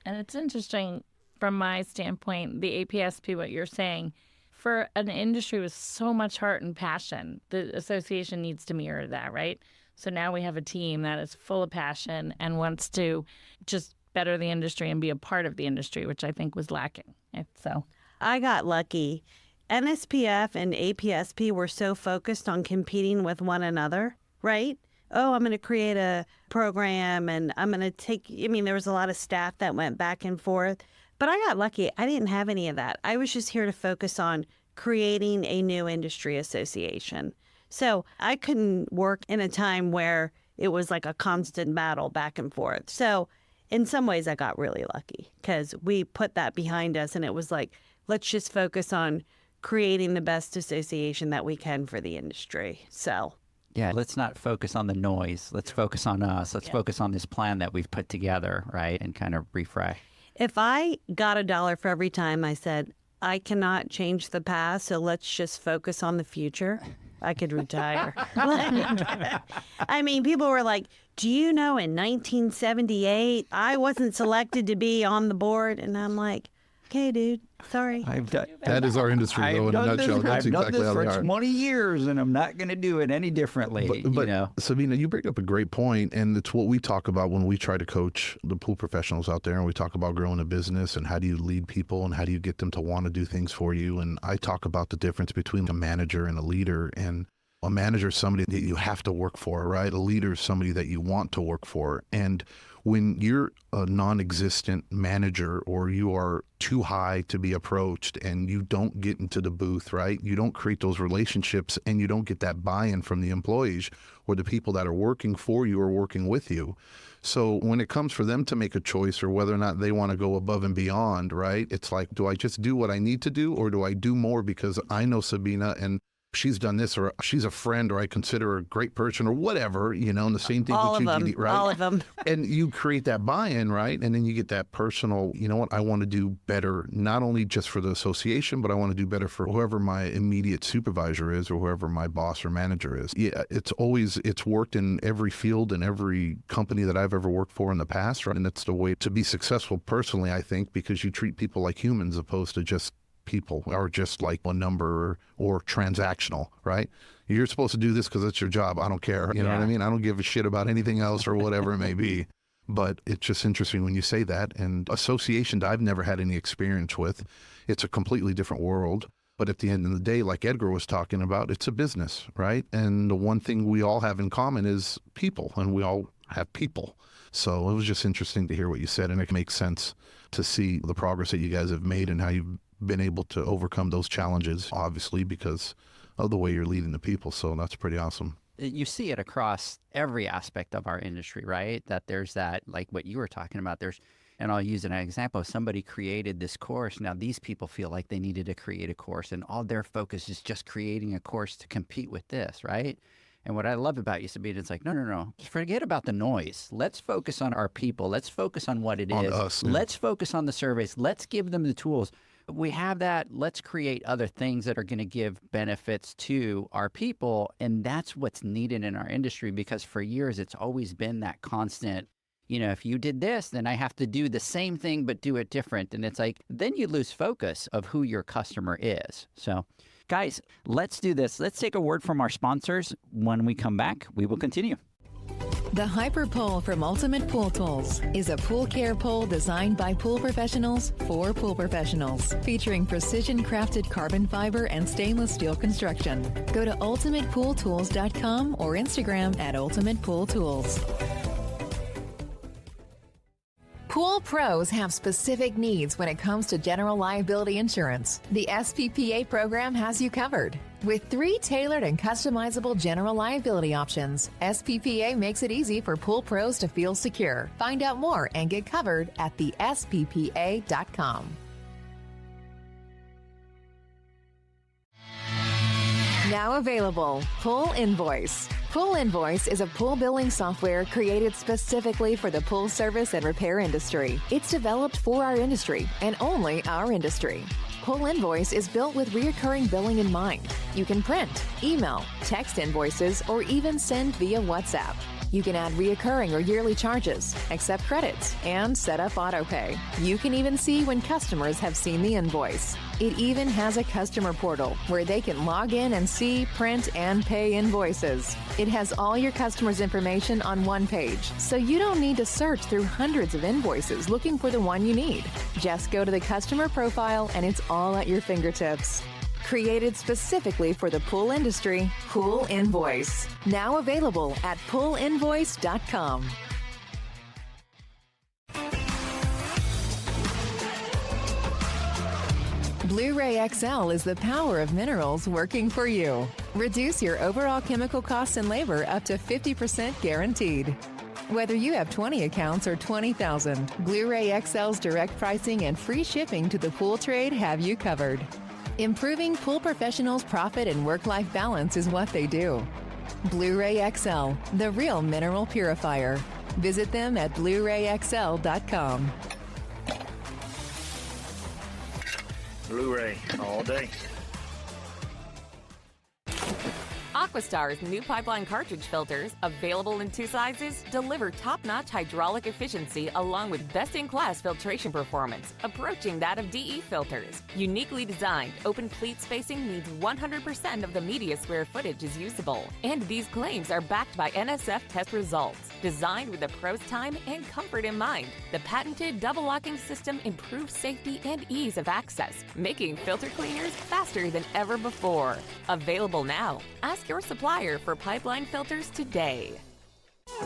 And it's interesting from my standpoint, the APSP, what you're saying, for an industry with so much heart and passion, the association needs to mirror that, right? So now we have a team that is full of passion and wants to just better the industry and be a part of the industry, which I think was lacking. So I got lucky. NSPF and APSP were so focused on competing with one another, right? Oh, I'm going to create a program, and I'm going to there was a lot of staff that went back and forth. But I got lucky. I didn't have any of that. I was just here to focus on creating a new industry association. So I couldn't work in a time where it was like a constant battle back and forth. So in some ways, I got really lucky because we put that behind us, and it was like, let's just focus on creating the best association that we can for the industry. So Yeah, let's not focus on the noise. Let's focus on us. Let's focus on this plan that we've put together, right? And kind of refresh. if I got $1 for every time I said, I cannot change the past, so let's just focus on the future, I could retire. I mean, people were like, do you know in 1978, I wasn't selected to be on the board? And I'm like, okay, dude, sorry. That is our industry, though, in a nutshell. That's I've done exactly this how for they are. 20 years, and I'm not going to do it any differently. But you know? Sabina, you bring up a great point, and it's what we talk about when we try to coach the pool professionals out there, and we talk about growing a business and how do you lead people and how do you get them to want to do things for you. And I talk about the difference between a manager and a leader. And a manager is somebody that you have to work for, right? A leader is somebody that you want to work for. And when you're a non-existent manager or you are too high to be approached and you don't get into the booth, right? You don't create those relationships and you don't get that buy-in from the employees or the people that are working for you or working with you. So when it comes for them to make a choice or whether or not they want to go above and beyond, right? It's like, do I just do what I need to do or do I do more because I know Sabina and she's done this, or she's a friend, or I consider her a great person, or whatever, you know, and the same thing All with of you, them, Jeannie, right? all of them. And you create that buy-in, right? And then you get that personal, you know what, I want to do better, not only just for the association, but I want to do better for whoever my immediate supervisor is or whoever my boss or manager is. Yeah, it's worked in every field and every company that I've ever worked for in the past, right? And it's the way to be successful personally, I think, because you treat people like humans opposed to just people are just like a number or transactional, right? You're supposed to do this because it's your job. I don't care. You know what I mean? I don't give a shit about anything else or whatever it may be. But it's just interesting when you say that. And associations I've never had any experience with. It's a completely different world. But at the end of the day, like Edgar was talking about, it's a business, right? And the one thing we all have in common is people, and we all have people. So it was just interesting to hear what you said, and it makes sense to see the progress that you guys have made and how you've been able to overcome those challenges, obviously, because of the way you're leading the people. So that's pretty awesome. You see it across every aspect of our industry, right? That there's that, like what you were talking about, and I'll use an example. Somebody created this course. Now these people feel like they needed to create a course, and all their focus is just creating a course to compete with this, right? And what I love about you, Sabina, it's like, no. Just forget about the noise. Let's focus on our people. Let's focus on what it is. Us, yeah. Let's focus on the surveys. Let's give them the tools. We have that. Let's create other things that are going to give benefits to our people. And that's what's needed in our industry, because for years, it's always been that constant, if you did this, then I have to do the same thing, but do it different. And it's like, then you lose focus of who your customer is. So guys, let's do this. Let's take a word from our sponsors. When we come back, we will continue. The Hyper Pole from Ultimate Pool Tools is a pool care pole designed by pool professionals for pool professionals, featuring precision-crafted carbon fiber and stainless steel construction. Go to ultimatepooltools.com or Instagram at Ultimate Pool Tools. Pool pros have specific needs when it comes to general liability insurance. The SPPA program has you covered. With 3 tailored and customizable general liability options, SPPA makes it easy for pool pros to feel secure. Find out more and get covered at thesppa.com. Now available, Pool Invoice. Pool Invoice is a pool billing software created specifically for the pool service and repair industry. It's developed for our industry and only our industry. Pool Invoice is built with recurring billing in mind. You can print, email, text invoices, or even send via WhatsApp. You can add reoccurring or yearly charges, accept credits, and set up autopay. You can even see when customers have seen the invoice. It even has a customer portal where they can log in and see, print, and pay invoices. It has all your customers' information on one page, so you don't need to search through hundreds of invoices looking for the one you need. Just go to the customer profile and it's all at your fingertips. Created specifically for the pool industry, Pool Invoice. Now available at poolinvoice.com. Blu-ray XL is the power of minerals working for you. Reduce your overall chemical costs and labor up to 50% guaranteed. Whether you have 20 accounts or 20,000, Blu-ray XL's direct pricing and free shipping to the pool trade have you covered. Improving pool professionals' profit and work-life balance is what they do. Blu-ray XL, the real mineral purifier. Visit them at BluRayXL.com. Blu-ray all day. Aquastar's new pipeline cartridge filters, available in 2 sizes, deliver top-notch hydraulic efficiency along with best-in-class filtration performance, approaching that of DE filters. Uniquely designed, open pleat spacing means 100% of the media square footage is usable. And these claims are backed by NSF test results. Designed with the pro's time and comfort in mind, the patented double locking system improves safety and ease of access, making filter cleaners faster than ever before. Available now. Ask your supplier for pipeline filters today.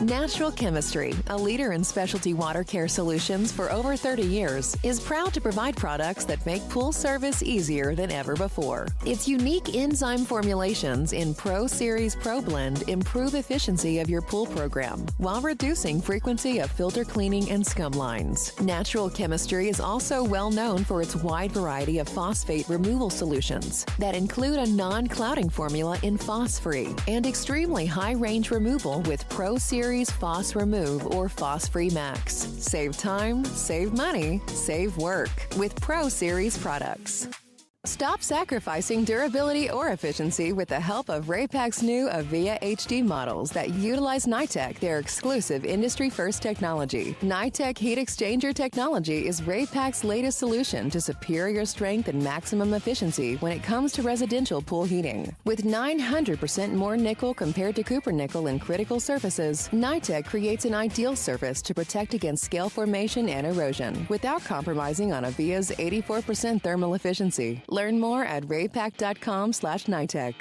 Natural Chemistry, a leader in specialty water care solutions for over 30 years, is proud to provide products that make pool service easier than ever before. Its unique enzyme formulations in Pro Series Pro Blend improve efficiency of your pool program while reducing frequency of filter cleaning and scum lines. Natural Chemistry is also well known for its wide variety of phosphate removal solutions that include a non-clouding formula in Phos-Free and extremely high-range removal with Pro Series Phos Remove or Phos-Free Max. Save time, save money, save work with Pro Series products. Stop sacrificing durability or efficiency with the help of Raypak's new Avia HD models that utilize NITEC, their exclusive industry-first technology. NITEC heat exchanger technology is Raypak's latest solution to superior strength and maximum efficiency when it comes to residential pool heating. With 900% more nickel compared to copper nickel in critical surfaces, NITEC creates an ideal surface to protect against scale formation and erosion without compromising on Avia's 84% thermal efficiency. Learn more at raypak.com/NITEC.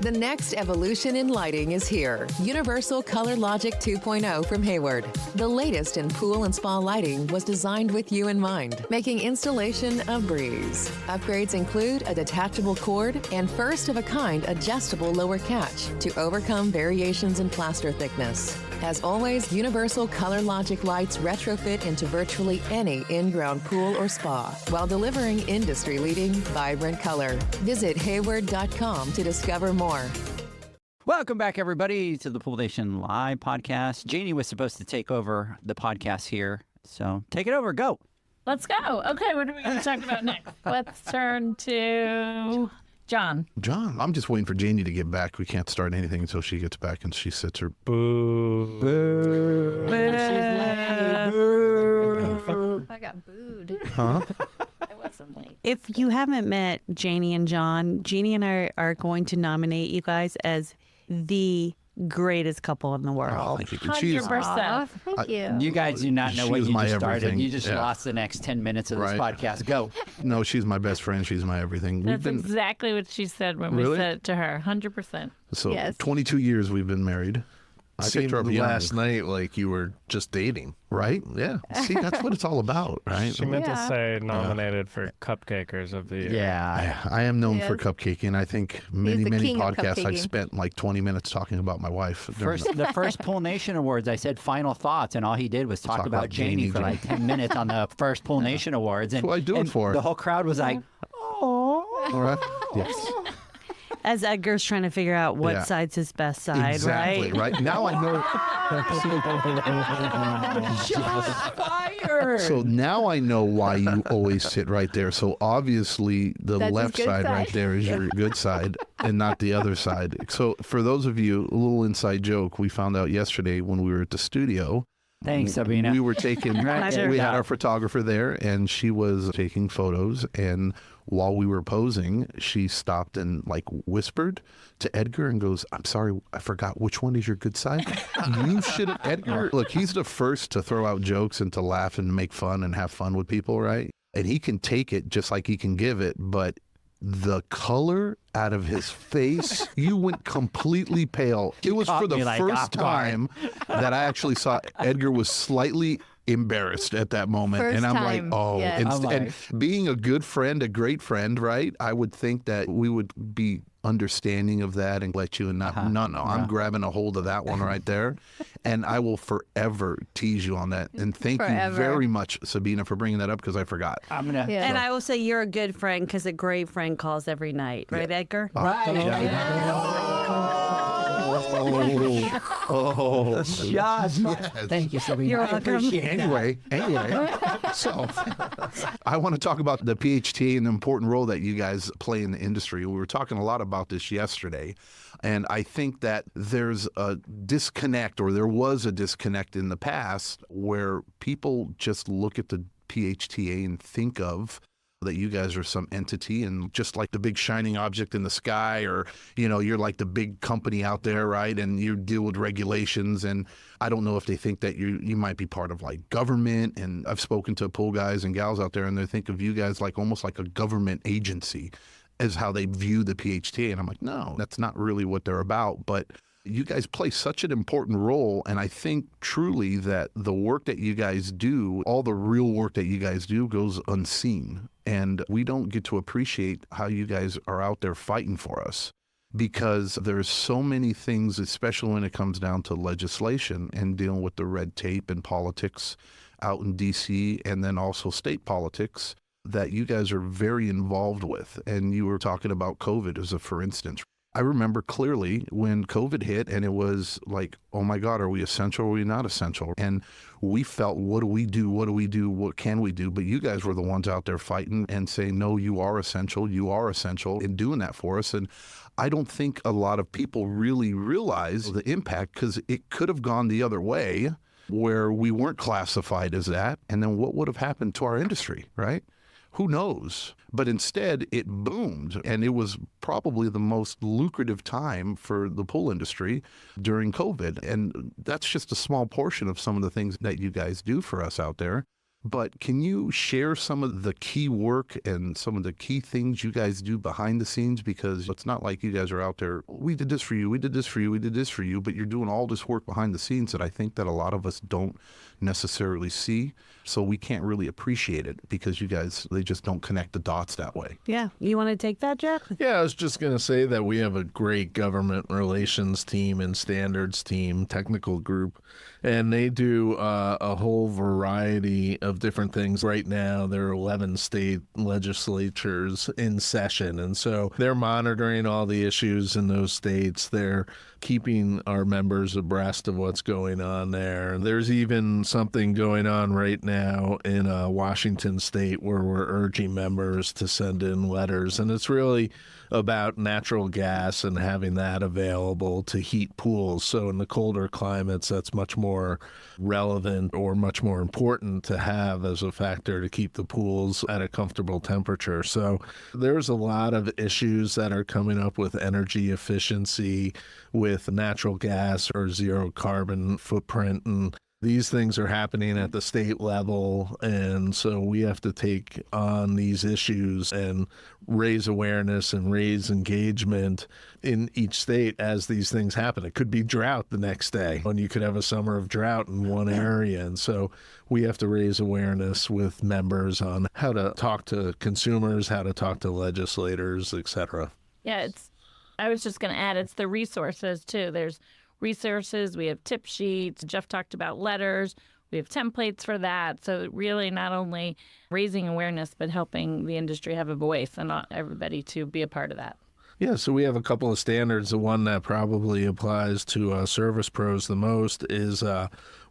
The next evolution in lighting is here. Universal Color Logic 2.0 from Hayward. The latest in pool and spa lighting was designed with you in mind, making installation a breeze. Upgrades include a detachable cord and first-of-a-kind adjustable lower catch to overcome variations in plaster thickness. As always, Universal Color Logic lights retrofit into virtually any in-ground pool or spa while delivering industry-leading, vibrant color. Visit hayward.com to discover more. Welcome back, everybody, to the Pool Nation Live podcast. Jeannie was supposed to take over the podcast here, so take it over. Go. Let's go. Okay, what are we going to talk about next? Let's turn to John. John, I'm just waiting for Jeannie to get back. We can't start anything until she gets back and she sits her. Boo. Boo. Boo. I got booed. Huh? If you haven't met Jeannie and John, Jeannie and I are going to nominate you guys as the greatest couple in the world. Oh, thank you. She's, 100%. Aw, thank you. You guys do not know She what was you my just started. everything. You just Yeah. lost the next 10 minutes of this Right. podcast. Go. no, she's my best friend. She's my everything. That's exactly what she said when Really? we said it to her. 100%. So Yes. 22 years we've been married. I picked Seemed her up young, last night like you were just dating. right? Yeah. See, that's what it's all about, right? She meant to Yeah. say nominated for Cupcakers of the Year. Yeah. I am known for Yes. cupcaking. I think many, the many king of podcasts I've cupcaking. spent like 20 minutes talking about my wife. The first Pool Nation Awards, I said final thoughts, and all he did was talk about Jeannie for like 10 minutes on the first Pool Nation Awards. And, what I do it and for. The whole crowd was like, All right. Yes. As Edgar's trying to figure out what Yeah. side's his best side, Exactly. right? Right. Now I know. shots fired. So now I know why you always sit right there. So obviously the That's his left good side side. right there is your good side and not the other side. So for those of you, a little inside joke, we found out yesterday when we were at the studio. Thanks, Sabina. We were taking, Pleasure. we had our photographer there and she was taking photos. And while we were posing, she stopped and like whispered to Edgar and goes, "I'm sorry, I forgot which one is your good side." You should have, Edgar. Look, he's the first to throw out jokes and to laugh and make fun and have fun with people, right? And he can take it just like he can give it, but the color out of his face, you went completely pale. It was caught for the me, like, first off guard. time that I actually saw Edgar was slightly embarrassed at that moment. First and I'm like, time, oh, yes. and, I'm and being a good friend, a great friend, right? I would think that we would be understanding of that and let you and not, no, I'm grabbing a hold of that one right there. And I will forever tease you on that. And thank you Forever. very much, Sabina, for bringing that up because I forgot. I'm going to. Yeah. And I will say you're a good friend because a great friend calls every night, right, Edgar? Oh, Shots. Thank you, Sabina. You're I welcome. appreciate that. Anyway, so I want to talk about the PHTA and the important role that you guys play in the industry. We were talking a lot about this yesterday, and I think that there's a disconnect, or there was a disconnect in the past, where people just look at the PHTA and think of that you guys are some entity and just like the big shining object in the sky, or, you know, you're like the big company out there, right? And you deal with regulations. And I don't know if they think that you might be part of like government. And I've spoken to pool guys and gals out there, and they think of you guys like almost like a government agency as how they view the PHTA. And I'm like, no, that's not really what they're about. But you guys play such an important role, and I think truly that the work that you guys do, all the real work that you guys do, goes unseen. And we don't get to appreciate how you guys are out there fighting for us, because there's so many things, especially when it comes down to legislation and dealing with the red tape and politics out in D.C. and then also state politics, that you guys are very involved with. And you were talking about COVID as a for instance. I remember clearly when COVID hit and it was like, oh my God, are we essential or are we not essential? And we felt, what do we do? What do we do? What can we do? But you guys were the ones out there fighting and saying, no, you are essential. You are essential in doing that for us. And I don't think a lot of people really realize the impact, because it could have gone the other way where we weren't classified as that. And then what would have happened to our industry, right? Who knows? But instead, it boomed, and it was probably the most lucrative time for the pool industry during COVID. And that's just a small portion of some of the things that you guys do for us out there. But can you share some of the key work and some of the key things you guys do behind the scenes? Because it's not like you guys are out there, we did this for you, we did this for you, we did this for you, but you're doing all this work behind the scenes that I think that a lot of us don't necessarily see. So we can't really appreciate it because you guys, they just don't connect the dots that way. Yeah. You want to take that, Jeff? Yeah, I was just going to say that we have a great government relations team and standards team, technical group, and they do a whole variety of different things. Right now, there are 11 state legislatures in session, and so they're monitoring all the issues in those states. They're keeping our members abreast of what's going on there. There's even something going on right now in Washington State where we're urging members to send in letters, and it's really about natural gas and having that available to heat pools. So in the colder climates, that's much more relevant or much more important to have as a factor to keep the pools at a comfortable temperature. So there's a lot of issues that are coming up with energy efficiency, with natural gas or zero carbon footprint, and these things are happening at the state level, and so we have to take on these issues and raise awareness and raise engagement in each state as these things happen. It could be drought the next day, and you could have a summer of drought in one area, and so we have to raise awareness with members on how to talk to consumers, how to talk to legislators, etc. Yeah, I was just going to add, it's the resources too. There's resources, we have tip sheets. Jeff talked about letters. We have templates for that. So really not only raising awareness, but helping the industry have a voice and everybody to be a part of that. Yeah, so we have a couple of standards. The one that probably applies to service pros the most is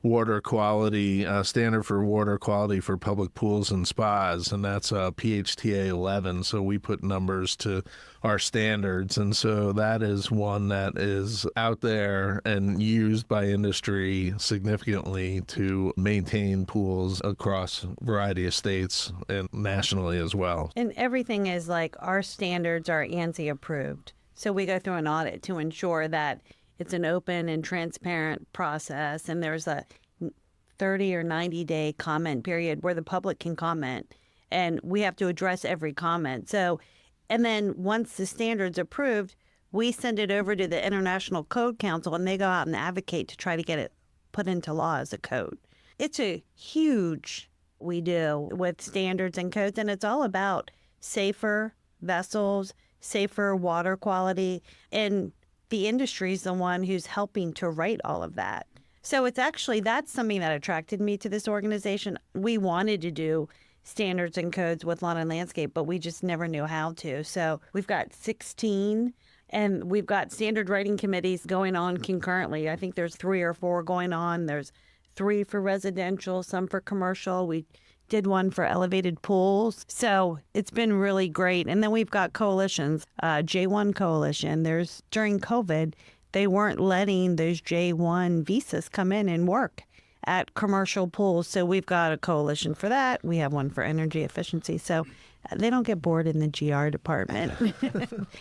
water quality, standard for water quality for public pools and spas, and that's PHTA 11. So we put numbers to our standards, and so that is one that is out there and used by industry significantly to maintain pools across a variety of states and nationally as well. And everything is like our standards are ANSI approved. So we go through an audit to ensure that it's an open and transparent process, and there's a 30 or 90-day comment period where the public can comment, and we have to address every comment. So, and then once the standard's approved, we send it over to the International Code Council, and they go out and advocate to try to get it put into law as a code. It's a huge we do with standards and codes, and it's all about safer vessels, safer water quality, and the industry is the one who's helping to write all of that. So it's actually, that's something that attracted me to this organization. We wanted to do standards and codes with lawn and landscape, but we just never knew how to. So we've got 16, and we've got standard writing committees going on concurrently. I think there's 3 or 4 going on. There's 3 for residential, some for commercial. We did one for elevated pools. So it's been really great. And then we've got coalitions, J1 Coalition. During COVID, they weren't letting those J1 visas come in and work at commercial pools. So we've got a coalition for that. We have one for energy efficiency. So they don't get bored in the GR department.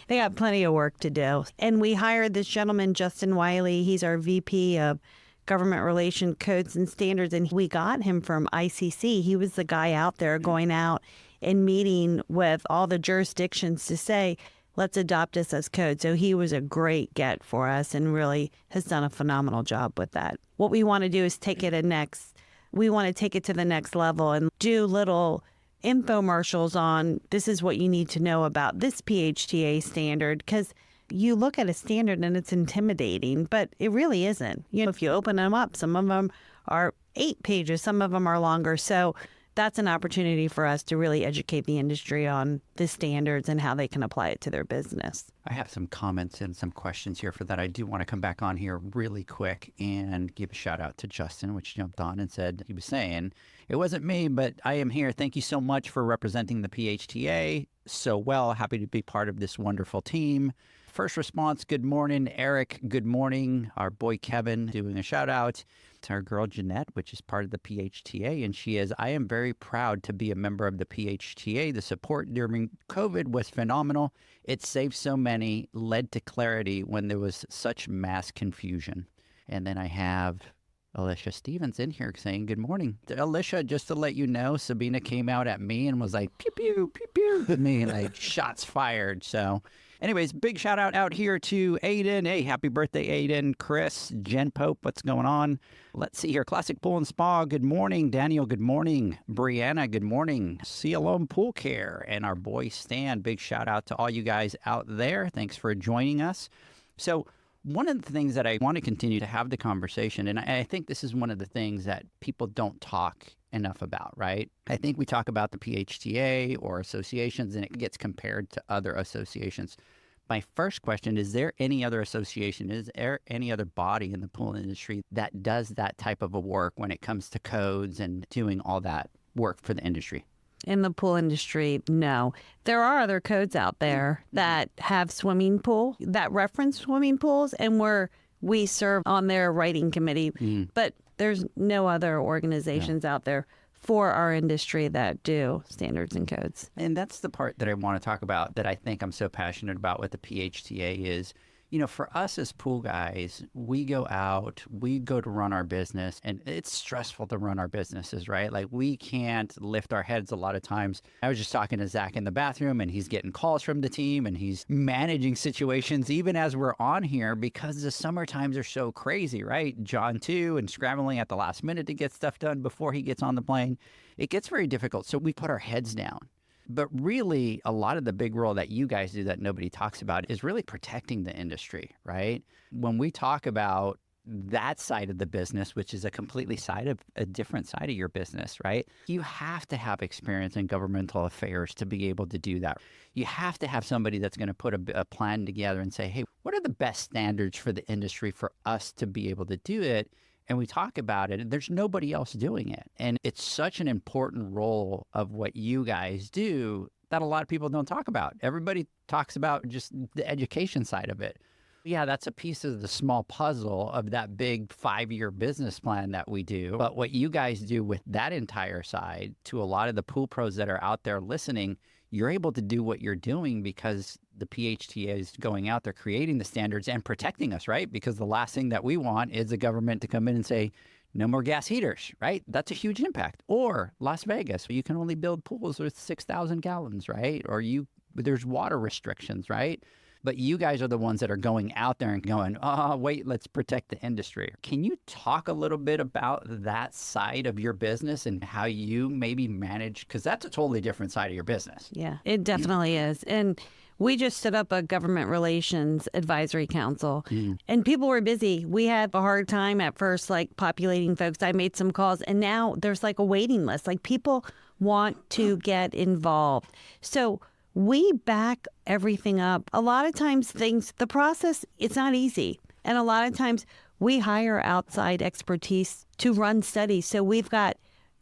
They got plenty of work to do. And we hired this gentleman, Justin Wiley. He's our VP of Government Relation Codes and Standards, and we got him from ICC. He was the guy out there going out and meeting with all the jurisdictions to say, let's adopt this as code. So he was a great get for us and really has done a phenomenal job with that. What we want to do is take it to the next level and do little infomercials on this is what you need to know about this PHTA standard, because you look at a standard and it's intimidating, but it really isn't. If you open them up, some of them are 8 pages, some of them are longer. So that's an opportunity for us to really educate the industry on the standards and how they can apply it to their business. I have some comments and some questions here for that. I do want to come back on here really quick and give a shout out to Justin, which jumped on and said, he was saying, it wasn't me, but I am here. Thank you so much for representing the PHTA so well. Happy to be part of this wonderful team. First response, good morning. Eric, good morning. Our boy Kevin doing a shout out to our girl Jeanette, which is part of the PHTA. And she is, I am very proud to be a member of the PHTA. The support during COVID was phenomenal. It saved so many, led to clarity when there was such mass confusion. And then I have Alicia Stevens in here saying, good morning. Alicia, just to let you know, Sabina came out at me and was like, pew, pew, pew, pew, to me, like shots fired. So anyways, big shout out here to Aiden. Hey, happy birthday, Aiden. Chris, Jen Pope, what's going on? Let's see here. Classic Pool and Spa, good morning. Daniel, good morning. Brianna, good morning. CLO Pool Care and our boy Stan. Big shout out to all you guys out there. Thanks for joining us. So one of the things that I want to continue to have the conversation, and I think this is one of the things that people don't talk enough about, right? I think we talk about the PHTA or associations and it gets compared to other associations. My first question, is there any other association, is there any other body in the pool industry that does that type of a work when it comes to codes and doing all that work for the industry? In the pool industry, no. There are other codes out there that have swimming pool, that reference swimming pools, and we serve on their writing committee. But there's no other organizations out there for our industry that do standards and codes. And that's the part that I want to talk about that I think I'm so passionate about with the PHTA is, you know, for us as pool guys, we go out, we go to run our business, and it's stressful to run our businesses, right? Like we can't lift our heads a lot of times. I was just talking to Zach in the bathroom and he's getting calls from the team and he's managing situations even as we're on here because the summer times are so crazy, right? John too, and scrambling at the last minute to get stuff done before he gets on the plane. It gets very difficult. So we put our heads down. But really, a lot of the big role that you guys do that nobody talks about is really protecting the industry, right? When we talk about that side of the business, which is a different side of your business, right? You have to have experience in governmental affairs to be able to do that. You have to have somebody that's going to put a plan together and say, hey, what are the best standards for the industry for us to be able to do it? And we talk about it, and there's nobody else doing it. And it's such an important role of what you guys do that a lot of people don't talk about. Everybody talks about just the education side of it. Yeah, that's a piece of the small puzzle of that big 5-year business plan that we do. But what you guys do with that entire side, to a lot of the pool pros that are out there listening, you're able to do what you're doing because the PHTA is going out there creating the standards and protecting us, right? Because the last thing that we want is the government to come in and say, no more gas heaters, right? That's a huge impact. Or Las Vegas, you can only build pools with 6,000 gallons, right? Or there's water restrictions, right? But you guys are the ones that are going out there and going, oh, wait, let's protect the industry. Can you talk a little bit about that side of your business and how you maybe manage? Because that's a totally different side of your business. Yeah, it definitely is. And we just stood up a government relations advisory council and people were busy. We had a hard time at first, like populating folks. I made some calls and now there's like a waiting list. Like people want to get involved. So we back everything up. A lot of times the process, it's not easy. And a lot of times we hire outside expertise to run studies. So we've got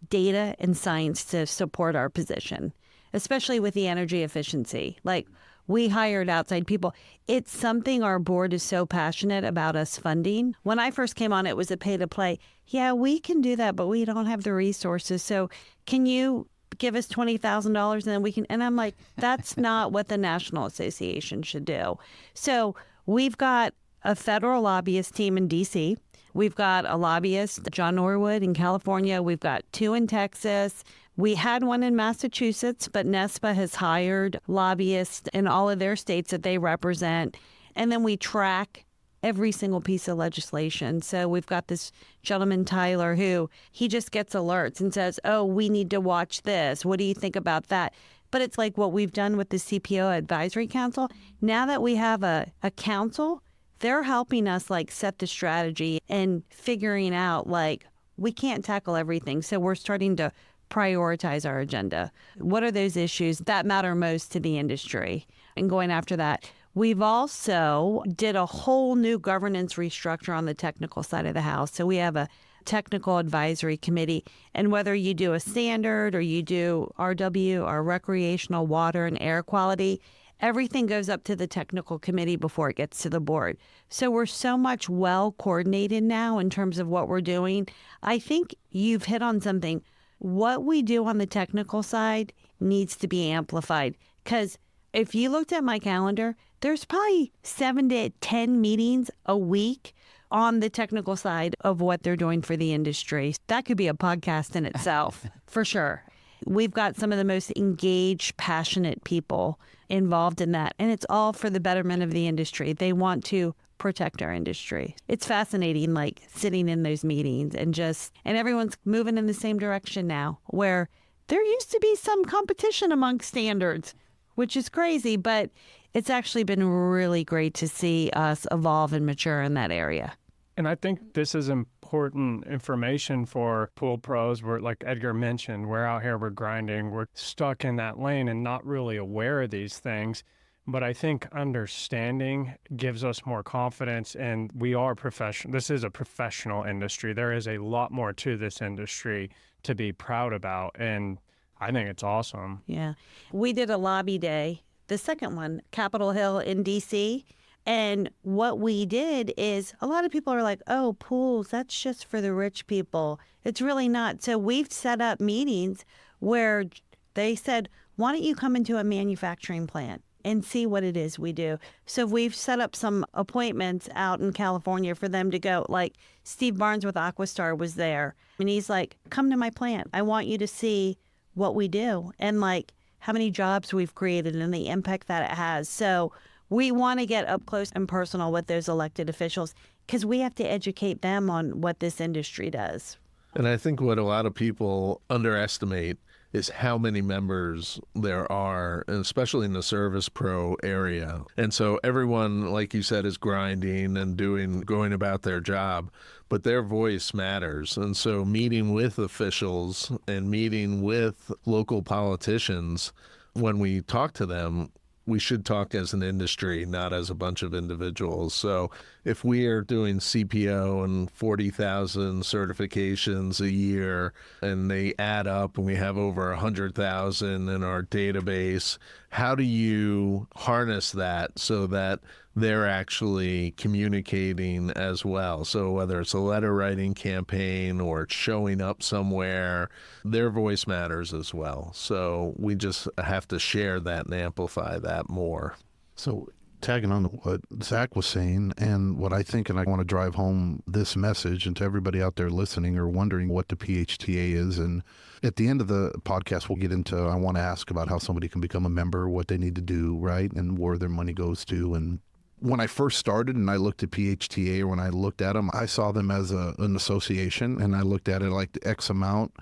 data and science to support our position, especially with the energy efficiency. Like we hired outside people. It's something our board is so passionate about us funding. When I first came on, it was a pay to play. Yeah, we can do that, but we don't have the resources. So can you give us $20,000 and then we can, and I'm like, that's not what the National Association should do. So we've got a federal lobbyist team in DC. We've got a lobbyist, John Norwood in California. We've got 2 in Texas. We had one in Massachusetts, but NESPA has hired lobbyists in all of their states that they represent. And then we track every single piece of legislation. So we've got this gentleman, Tyler, who he just gets alerts and says, oh, we need to watch this. What do you think about that? But it's like what we've done with the CPO Advisory Council. Now that we have a council, they're helping us like set the strategy and figuring out like we can't tackle everything. So we're starting to prioritize our agenda. What are those issues that matter most to the industry? And going after that. We've also did a whole new governance restructure on the technical side of the house. So we have a technical advisory committee, and whether you do a standard or you do RW or recreational water and air quality, everything goes up to the technical committee before it gets to the board. So we're so much well coordinated now in terms of what we're doing. I think you've hit on something. What we do on the technical side needs to be amplified, because if you looked at my calendar, there's probably 7 to 10 meetings a week on the technical side of what they're doing for the industry. That could be a podcast in itself, for sure. We've got some of the most engaged, passionate people involved in that, and it's all for the betterment of the industry. They want to protect our industry. It's fascinating, like sitting in those meetings and everyone's moving in the same direction now, where there used to be some competition among standards, which is crazy, but it's actually been really great to see us evolve and mature in that area. And I think this is important information for pool pros. We're, like Edgar mentioned, we're out here, we're grinding, we're stuck in that lane and not really aware of these things. But I think understanding gives us more confidence, and we are professional. This is a professional industry. There is a lot more to this industry to be proud about, and I think it's awesome. Yeah. We did a lobby day, the second one, Capitol Hill in D.C., and what we did is a lot of people are like, oh, pools, that's just for the rich people. It's really not. So we've set up meetings where they said, why don't you come into a manufacturing plant and see what it is we do? So we've set up some appointments out in California for them to go. Like Steve Barnes with Aquastar was there, and he's like, come to my plant. I want you to see what we do and like how many jobs we've created and the impact that it has. So we want to get up close and personal with those elected officials because we have to educate them on what this industry does. And I think what a lot of people underestimate is how many members there are, and especially in the service pro area. And so everyone, like you said, is grinding and going about their job, but their voice matters. And so meeting with officials and meeting with local politicians, when we talk to them, we should talk as an industry, not as a bunch of individuals. So if we are doing CPO and 40,000 certifications a year and they add up and we have over 100,000 in our database, how do you harness that so that they're actually communicating as well? So whether it's a letter writing campaign or it's showing up somewhere, their voice matters as well. So we just have to share that and amplify that more. So tagging on to what Zach was saying and what I think, and I want to drive home this message and to everybody out there listening or wondering what the PHTA is. And at the end of the podcast, we'll get into, I want to ask about how somebody can become a member, what they need to do, right? And where their money goes to. And when I first started and I looked at PHTA, or when I looked at them, I saw them as an association, and I looked at it like the X amount.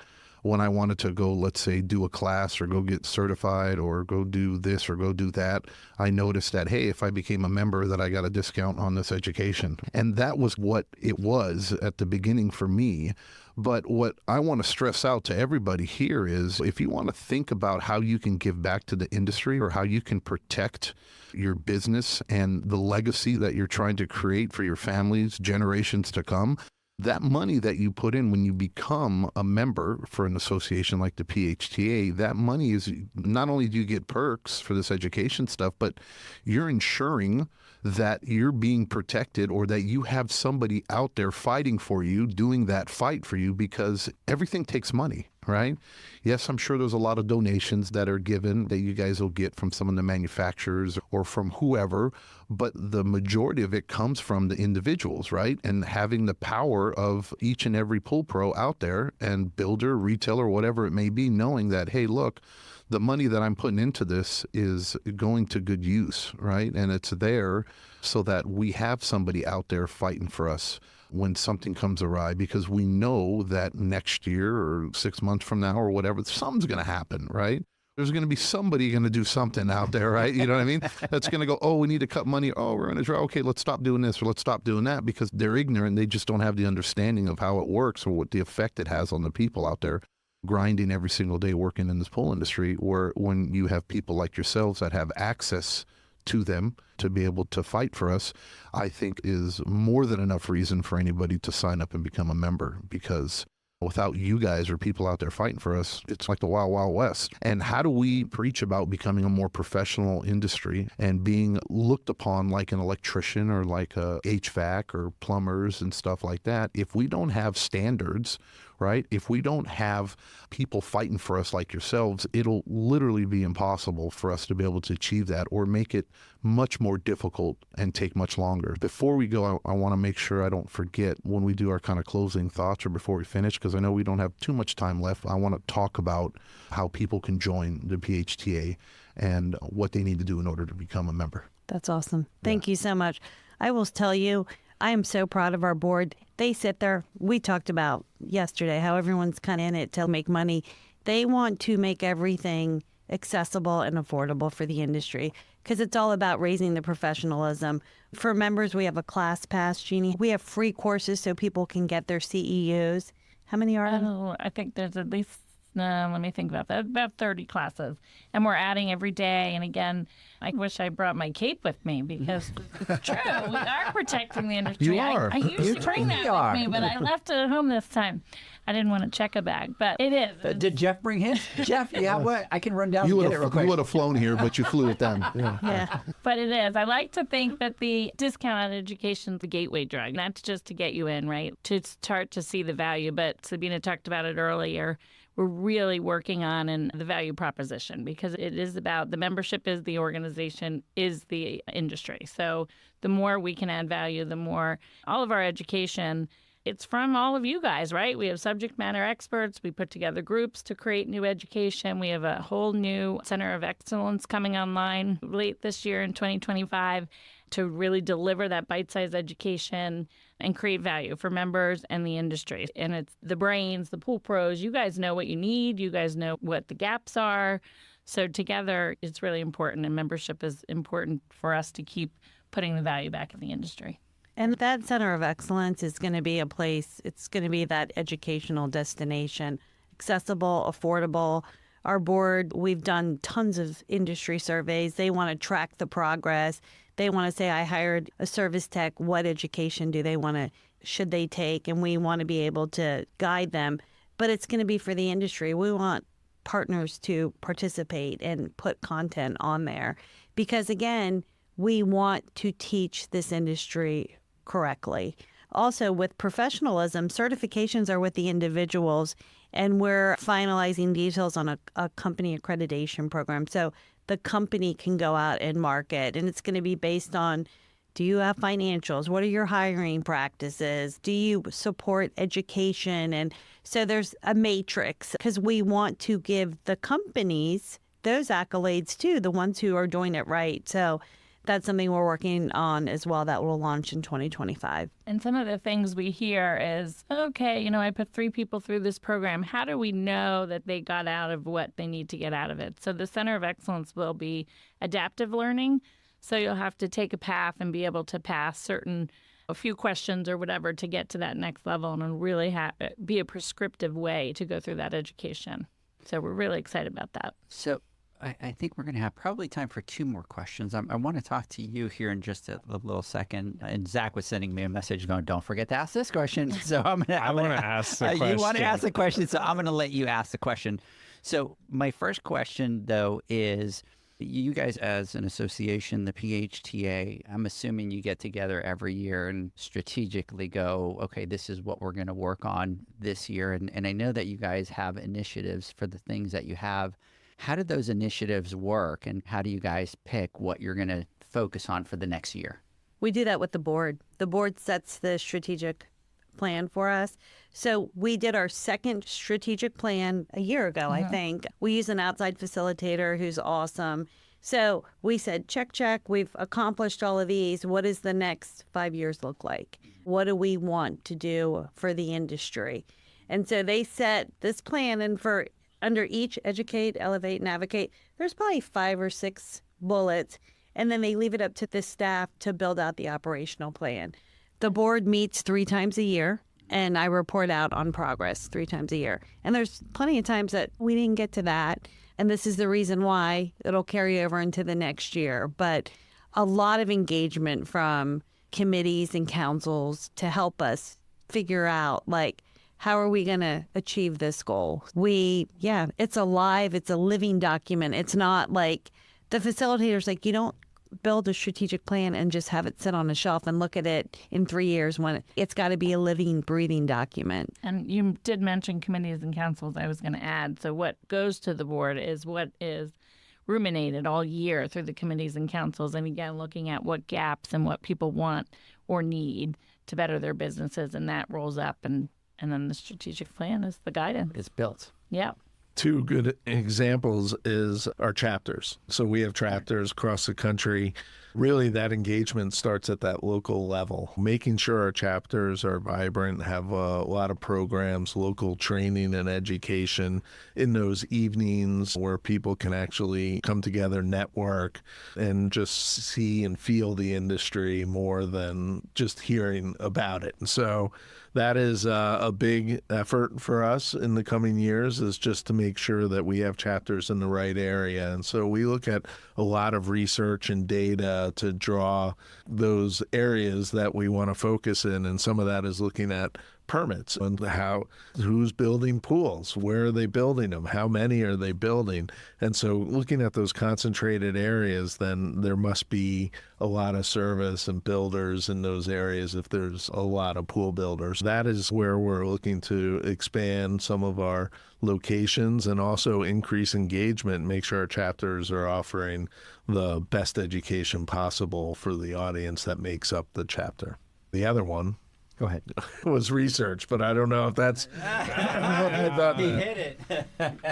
When I wanted to go, let's say, do a class or go get certified or go do this or go do that, I noticed that, hey, if I became a member, that I got a discount on this education. And that was what it was at the beginning for me. But what I want to stress out to everybody here is if you want to think about how you can give back to the industry or how you can protect your business and the legacy that you're trying to create for your families, generations to come, that money that you put in when you become a member for an association like the PHTA, that money is not only do you get perks for this education stuff, but you're ensuring that you're being protected or that you have somebody out there fighting for you, doing that fight for you, because everything takes money, right? Yes, I'm sure there's a lot of donations that are given that you guys will get from some of the manufacturers or from whoever, but the majority of it comes from the individuals, right? And having the power of each and every pool pro out there and builder, retailer, whatever it may be, knowing that, hey, look, the money that I'm putting into this is going to good use, right? And it's there so that we have somebody out there fighting for us when something comes awry, because we know that next year or 6 months from now or whatever, something's going to happen, right? There's going to be somebody going to do something out there, right? You know what I mean? That's going to go, oh, we need to cut money. Oh, we're going to try. Okay, let's stop doing this or let's stop doing that, because they're ignorant. They just don't have the understanding of how it works or what the effect it has on the people out there. grinding every single day working in this pool industry, or when you have people like yourselves that have access to them to be able to fight for us, I think is more than enough reason for anybody to sign up and become a member, because without you guys or people out there fighting for us, it's like the wild, wild west. And how do we preach about becoming a more professional industry and being looked upon like an electrician or like a HVAC or plumbers and stuff like that if we don't have standards, right? If we don't have people fighting for us like yourselves, it'll literally be impossible for us to be able to achieve that, or make it much more difficult and take much longer. Before we go, I want to make sure I don't forget when we do our kind of closing thoughts or before we finish, because I know we don't have too much time left. I want to talk about how people can join the PHTA and what they need to do in order to become a member. That's awesome. Thank you so much. I will tell you, I am so proud of our board. They sit there. We talked about yesterday how everyone's kind of in it to make money. They want to make everything accessible and affordable for the industry, because it's all about raising the professionalism. For members, we have a class pass, Jeannie. We have free courses so people can get their CEUs. How many are there? Oh, I think there's at least, let me think about that, about 30 classes. And we're adding every day. And again, I wish I brought my cape with me, because it's true. We are protecting the industry. You are. I usually bring that with me, but I left it at home this time. I didn't want to check a bag, but it is. Did Jeff bring his? Jeff, yeah, what? I can run down and get it real quick. You would have flown here, but you flew with them. Yeah. But it is. I like to think that the discounted education is the gateway drug, not just to get you in, right? To start to see the value. But Sabina talked about it earlier. We're really working on the value proposition, because it is about the membership is the organization, is the industry. So the more we can add value, the more all of our education, it's from all of you guys, right? We have subject matter experts. We put together groups to create new education. We have a whole new Center of Excellence coming online late this year in 2025 to really deliver that bite-sized education and create value for members and the industry. And it's the brains, the pool pros. You guys know what you need. You guys know what the gaps are. So together, it's really important, and membership is important for us to keep putting the value back in the industry. And that Center of Excellence is going to be a place, it's going to be that educational destination, accessible, affordable. Our board, we've done tons of industry surveys. They want to track the progress. They want to say, I hired a service tech. What education should they take? And we want to be able to guide them. But it's going to be for the industry. We want partners to participate and put content on there, because, again, we want to teach this industry correctly. Also, with professionalism, certifications are with the individuals, and we're finalizing details on a company accreditation program. So the company can go out and market, and it's going to be based on, do you have financials? What are your hiring practices? Do you support education? And so there's a matrix, because we want to give the companies those accolades too, the ones who are doing it right. So that's something we're working on as well that will launch in 2025. And some of the things we hear is, okay, I put 3 people through this program. How do we know that they got out of what they need to get out of it? So the Center of Excellence will be adaptive learning. So you'll have to take a path and be able to pass a few questions or whatever to get to that next level, and really be a prescriptive way to go through that education. So we're really excited about that. So I think we're going to have probably time for 2 more questions. I want to talk to you here in just a little second. And Zach was sending me a message going, don't forget to ask this question. So I want to ask the question. You want to ask the question, so I'm going to let you ask the question. So my first question, though, is you guys as an association, the PHTA, I'm assuming you get together every year and strategically go, okay, this is what we're going to work on this year. And I know that you guys have initiatives for the things that you have. How do those initiatives work, and how do you guys pick what you're going to focus on for the next year? We do that with the board. The board sets the strategic plan for us. So we did our second strategic plan a year ago, I think. We use an outside facilitator who's awesome. So we said, check, we've accomplished all of these. What does the next 5 years look like? What do we want to do for the industry? And so they set this plan, and under each educate, elevate, and advocate, there's probably 5 or 6 bullets, and then they leave it up to the staff to build out the operational plan. The board meets 3 times a year. And I report out on progress 3 times a year. And there's plenty of times that we didn't get to that. And this is the reason why it'll carry over into the next year. But a lot of engagement from committees and councils to help us figure out, like, how are we going to achieve this goal? It's alive. It's a living document. It's not like the facilitator's like, you don't build a strategic plan and just have it sit on a shelf and look at it in 3 years when it's got to be a living, breathing document. And you did mention committees and councils. I was going to add. So what goes to the board is what is ruminated all year through the committees and councils. And again, looking at what gaps and what people want or need to better their businesses. And that rolls up. And then the strategic plan is the guidance. It's built. Yeah. 2 good examples is our chapters. So we have chapters across the country. Really, that engagement starts at that local level, making sure our chapters are vibrant, have a lot of programs, local training and education in those evenings where people can actually come together, network, and just see and feel the industry more than just hearing about it. And so that is a big effort for us in the coming years, is just to make sure that we have chapters in the right area. And so we look at a lot of research and data to draw those areas that we want to focus in. And some of that is looking at permits and who's building pools, where are they building them, how many are they building. And so looking at those concentrated areas, then there must be a lot of service and builders in those areas if there's a lot of pool builders. That is where we're looking to expand some of our locations and also increase engagement, make sure our chapters are offering the best education possible for the audience that makes up the chapter. The other one, go ahead, was research, but I don't know if that's he hit it.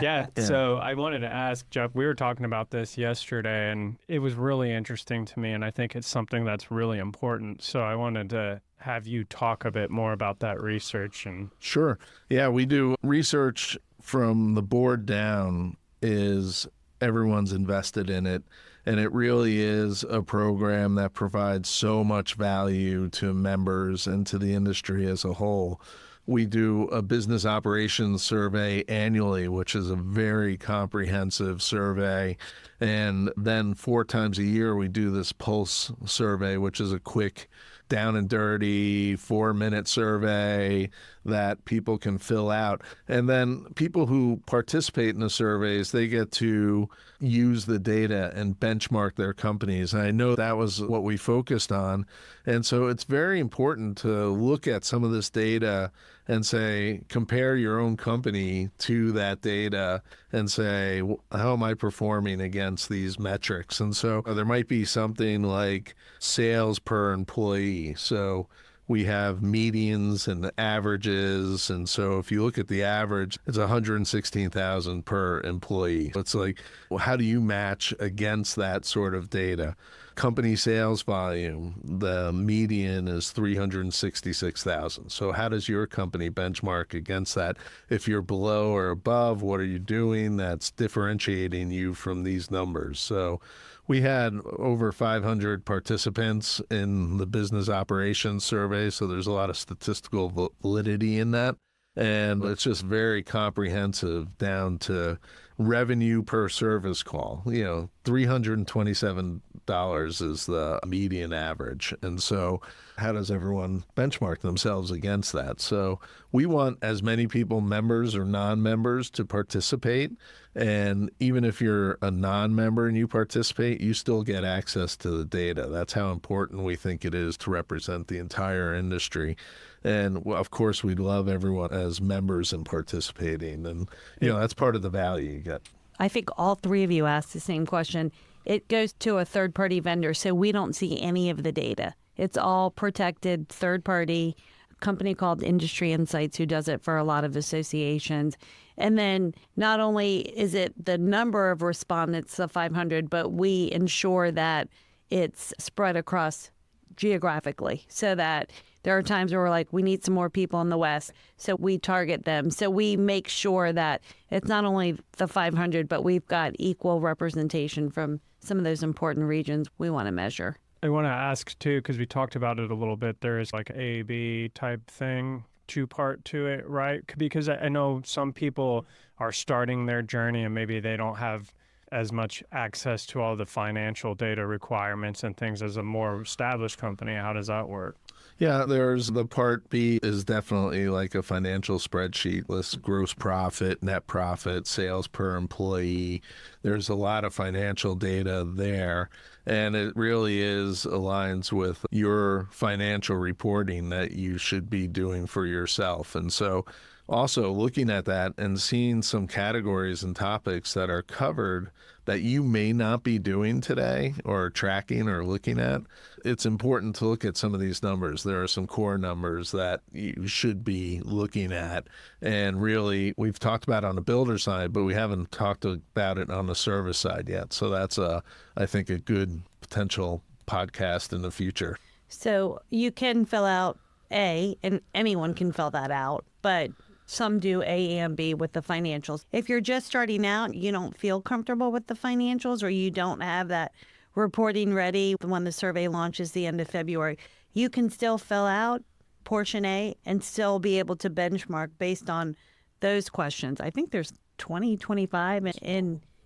Yeah. So I wanted to ask Jeff, we were talking about this yesterday and it was really interesting to me, and I think it's something that's really important. So I wanted to have you talk a bit more about that research. And Sure. Yeah, we do research from the board down. Is everyone's invested in it. And it really is a program that provides so much value to members and to the industry as a whole. We do a business operations survey annually, which is a very comprehensive survey. And then 4 times a year, we do this pulse survey, which is a quick, down and dirty 4-minute survey that people can fill out. And then people who participate in the surveys, they get to use the data and benchmark their companies. And I know that was what we focused on. And so it's very important to look at some of this data and say, compare your own company to that data and say, how am I performing against these metrics? And so there might be something like sales per employee. So we have medians and averages. And so if you look at the average, it's 116,000 per employee. It's like, well, how do you match against that sort of data? Company sales volume, the median is 366,000. So how does your company benchmark against that? If you're below or above, what are you doing that's differentiating you from these numbers? So we had over 500 participants in the business operations survey, so there's a lot of statistical validity in that. And it's just very comprehensive down to revenue per service call. $327 is the median average. And so how does everyone benchmark themselves against that? So we want as many people, members or non-members, to participate. And even if you're a non-member and you participate, you still get access to the data. That's how important we think it is to represent the entire industry. And of course, we'd love everyone as members and participating. And, that's part of the value you get. I think all 3 of you asked the same question. It goes to a third-party vendor, so we don't see any of the data. It's all protected third-party company called Industry Insights who does it for a lot of associations. And then not only is it the number of respondents, the 500, but we ensure that it's spread across geographically so that there are times where we're like, we need some more people in the West, so we target them. So we make sure that it's not only the 500, but we've got equal representation from some of those important regions we want to measure. I want to ask too, because we talked about it a little bit, there is like A/B type thing two-part to it, right? Because I know some people are starting their journey and maybe they don't have as much access to all the financial data requirements and things as a more established company. How does that work? Yeah, there's the part B is definitely like a financial spreadsheet list, gross profit, net profit, sales per employee. There's a lot of financial data there. And it really aligns with your financial reporting that you should be doing for yourself. And so also looking at that and seeing some categories and topics that are covered that you may not be doing today or tracking or looking at, it's important to look at some of these numbers. There are some core numbers that you should be looking at. And really, we've talked about it on the builder side, but we haven't talked about it on the service side yet. So that's, I think, a good potential podcast in the future. So you can fill out A, and anyone can fill that out, but some do A and B with the financials. If you're just starting out, you don't feel comfortable with the financials, or you don't have that reporting ready when the survey launches the end of February, you can still fill out portion A and still be able to benchmark based on those questions. I think there's 20, 25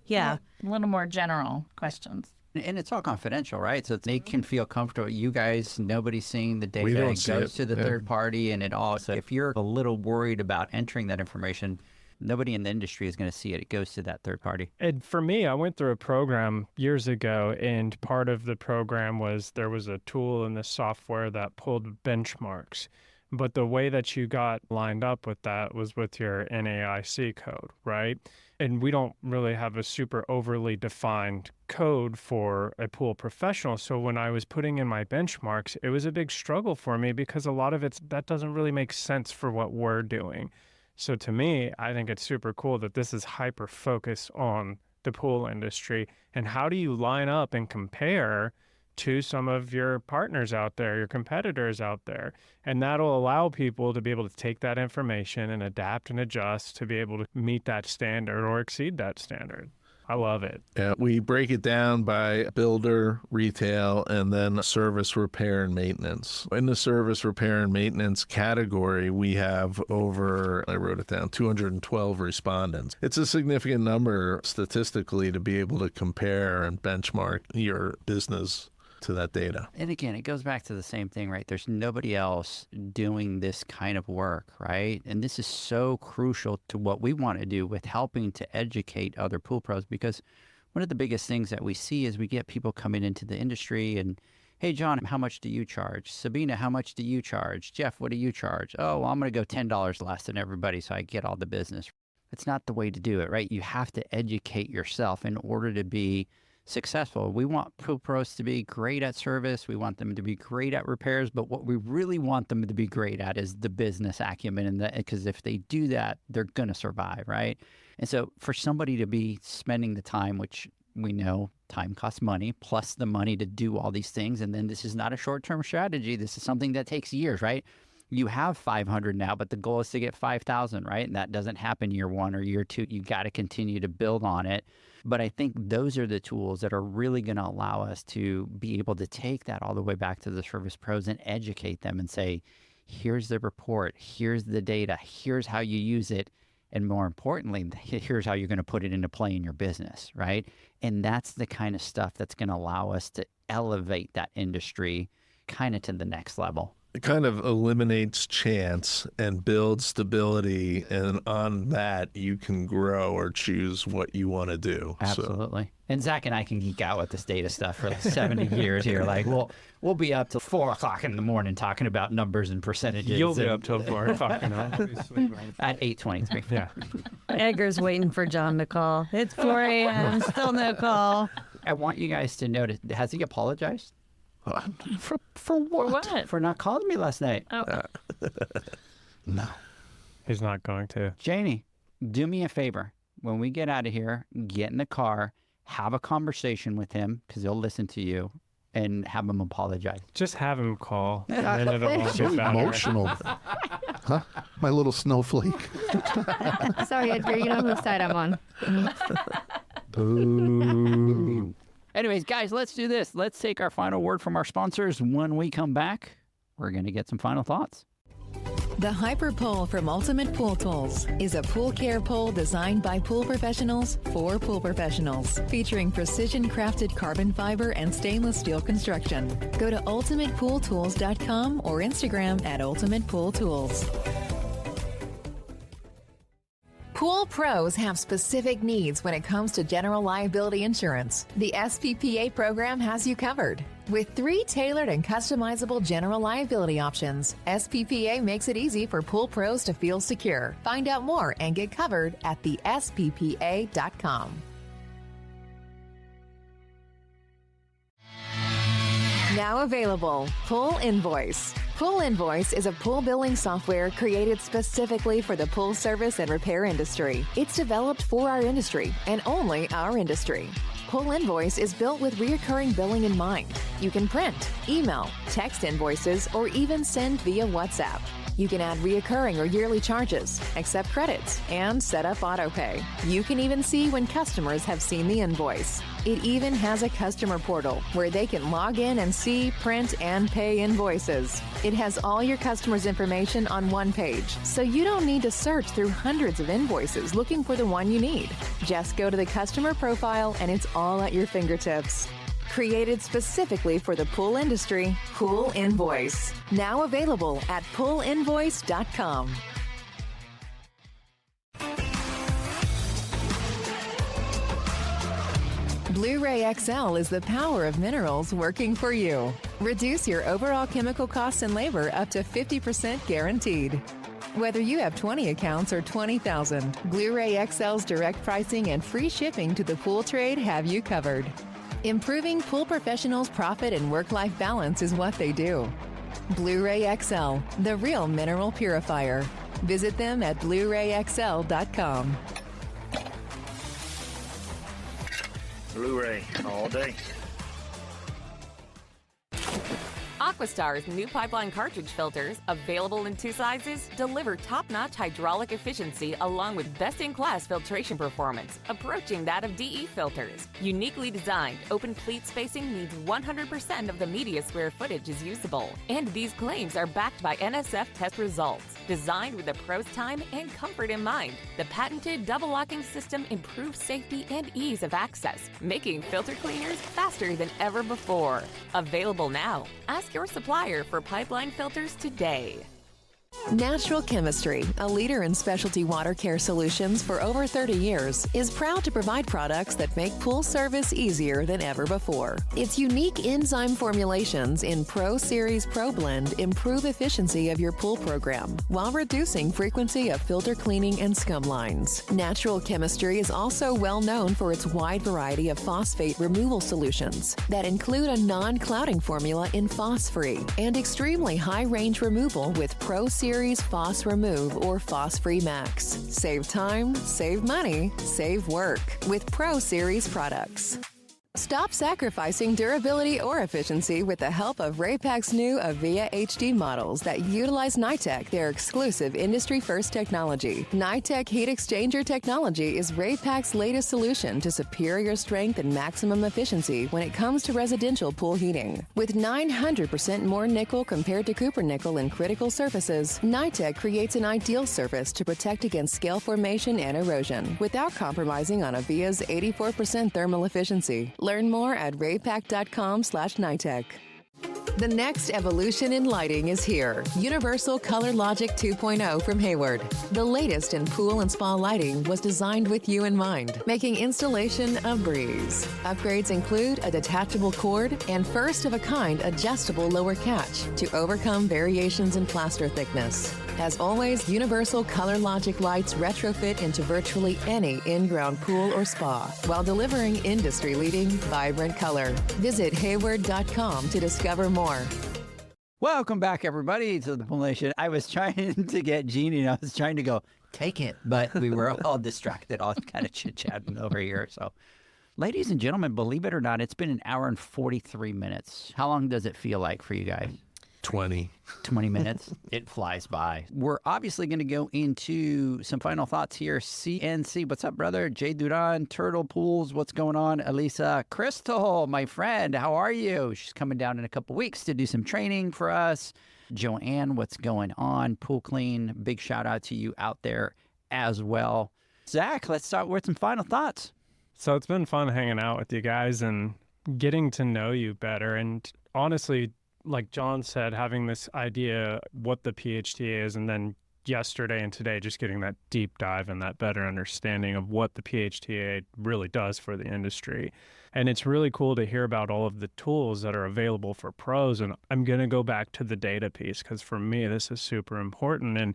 yeah. A little more general questions. And it's all confidential, right? So they can feel comfortable. You guys, nobody's seeing the data. don't It see goes it. to the Yeah. third party and it all. So if you're a little worried about entering that information, nobody in the industry is going to see it. It goes to that third party. And for me, I went through a program years ago, and part of the program was there was a tool in the software that pulled benchmarks. But the way that you got lined up with that was with your NAIC code, right? And we don't really have a super overly defined code for a pool professional. So when I was putting in my benchmarks, it was a big struggle for me because a lot of that doesn't really make sense for what we're doing. So to me, I think it's super cool that this is hyper focused on the pool industry. And how do you line up and compare to some of your partners out there, your competitors out there? And that'll allow people to be able to take that information and adapt and adjust to be able to meet that standard or exceed that standard. I love it. Yeah, we break it down by builder, retail, and then service, repair, and maintenance. In the service, repair, and maintenance category, we have over, I wrote it down, 212 respondents. It's a significant number statistically to be able to compare and benchmark your business to that data. And again, it goes back to the same thing, right? There's nobody else doing this kind of work, right? And this is so crucial to what we want to do with helping to educate other pool pros, because one of the biggest things that we see is we get people coming into the industry and, hey, John, how much do you charge? Sabina, how much do you charge? Jeff, what do you charge? Oh, well, I'm going to go $10 less than everybody so I get all the business. It's not the way to do it, right? You have to educate yourself in order to be successful. We want pool pros to be great at service. We want them to be great at repairs. But what we really want them to be great at is the business acumen. And because if they do that, they're going to survive, right? And so for somebody to be spending the time, which we know time costs money, plus the money to do all these things. And then this is not a short-term strategy. This is something that takes years, right? You have 500 now, but the goal is to get 5,000, right? And that doesn't happen year one or year two. You got to continue to build on it. But I think those are the tools that are really going to allow us to be able to take that all the way back to the service pros and educate them and say, here's the report, here's the data, here's how you use it. And more importantly, here's how you're going to put it into play in your business, right? And that's the kind of stuff that's going to allow us to elevate that industry kind of to the next level. It kind of eliminates chance and builds stability, and on that you can grow or choose what you want to do. Absolutely. So. And Zach and I can geek out with this data stuff for like 70 years here. Like we'll be up till 4 o'clock in the morning talking about numbers and percentages. You'll be up till 4 o'clock. At 8:23. Yeah. Edgar's waiting for John to call. It's 4 a.m. Still no call. I want you guys to notice, has he apologized? For what? What? For not calling me last night. Oh. No. He's not going to. Janie, do me a favor. When we get out of here, get in the car, have a conversation with him, because he'll listen to you, and have him apologize. Just have him call. And then it'll all So get better. emotional. Huh? My little snowflake. Sorry, Edgar, you know whose side I'm on. Boo. Anyways, guys, let's do this. Let's take our final word from our sponsors. When we come back, we're going to get some final thoughts. The Hyper Pole from Ultimate Pool Tools is a pool care pole designed by pool professionals for pool professionals, featuring precision-crafted carbon fiber and stainless steel construction. Go to ultimatepooltools.com or Instagram at Ultimate Pool Tools. Pool pros have specific needs when it comes to general liability insurance. The SPPA program has you covered. With 3 tailored and customizable general liability options, SPPA makes it easy for pool pros to feel secure. Find out more and get covered at thesppa.com. Now available, Pool Invoice. Pool Invoice is a pool billing software created specifically for the pool service and repair industry. It's developed for our industry and only our industry. Pool Invoice is built with recurring billing in mind. You can print, email, text invoices, or even send via WhatsApp. You can add reoccurring or yearly charges, accept credits, and set up autopay. You can even see when customers have seen the invoice. It even has a customer portal where they can log in and see, print, and pay invoices. It has all your customers' information on one page, so you don't need to search through hundreds of invoices looking for the one you need. Just go to the customer profile and it's all at your fingertips. Created specifically for the pool industry, Pool Invoice. Now available at poolinvoice.com. Blu-ray XL is the power of minerals working for you. Reduce your overall chemical costs and labor up to 50% guaranteed. Whether you have 20 accounts or 20,000, Blu-ray XL's direct pricing and free shipping to the pool trade have you covered. Improving pool professionals' profit and work-life balance is what they do. Blu-ray XL, the real mineral purifier. Visit them at BluRayXL.com. Blu-ray all day. Aquastar's new pipeline cartridge filters, available in 2 sizes, deliver top-notch hydraulic efficiency along with best-in-class filtration performance, approaching that of DE filters. Uniquely designed, open pleat spacing means 100% of the media square footage is usable. And these claims are backed by NSF test results. Designed with the pro's time and comfort in mind, the patented double locking system improves safety and ease of access, making filter cleaners faster than ever before. Available now. Ask your supplier for pipeline filters today. Natural Chemistry, a leader in specialty water care solutions for over 30 years, is proud to provide products that make pool service easier than ever before. Its unique enzyme formulations in Pro Series Pro Blend improve efficiency of your pool program while reducing frequency of filter cleaning and scum lines. Natural Chemistry is also well known for its wide variety of phosphate removal solutions that include a non-clouding formula in Phos-Free and extremely high-range removal with Pro Series Phos Remove or Phos Free Max. Save time, save money, save work with Pro Series products. Stop sacrificing durability or efficiency with the help of Raypak's new Avia HD models that utilize NITEC, their exclusive industry-first technology. NITEC heat exchanger technology is Raypak's latest solution to superior strength and maximum efficiency when it comes to residential pool heating. With 900% more nickel compared to copper nickel in critical surfaces, NITEC creates an ideal surface to protect against scale formation and erosion without compromising on Avia's 84% thermal efficiency. Learn more at raypak.com/NITEC. The next evolution in lighting is here. Universal Color Logic 2.0 from Hayward. The latest in pool and spa lighting was designed with you in mind, making installation a breeze. Upgrades include a detachable cord and first-of-a-kind adjustable lower catch to overcome variations in plaster thickness. As always, Universal Color Logic lights retrofit into virtually any in-ground pool or spa while delivering industry-leading, vibrant color. Visit Hayward.com to discover more. Welcome back, everybody, to the Pool Nation. I was trying to get Jeannie, and I was trying to go, take it, but we were all distracted, all kind of chit-chatting over here. So, ladies and gentlemen, believe it or not, it's been an hour and 43 minutes. How long does it feel like for you guys? 20 minutes. It flies by. We're obviously going to go into some final thoughts here. CNC, what's up, brother? Jay Duran, Turtle Pools, what's going on? Elisa Crystal, my friend, how are you? She's coming down in a couple weeks to do some training for us. Joanne, what's going on? Pool Clean, big shout out to you out there as well. Zach, let's start with some final thoughts. So it's been fun hanging out with you guys and getting to know you better. And honestly, like John said, having this idea what the PHTA is, and then yesterday and today just getting that deep dive and that better understanding of what the PHTA really does for the industry. And it's really cool to hear about all of the tools that are available for pros. And I'm going to go back to the data piece because for me, this is super important. And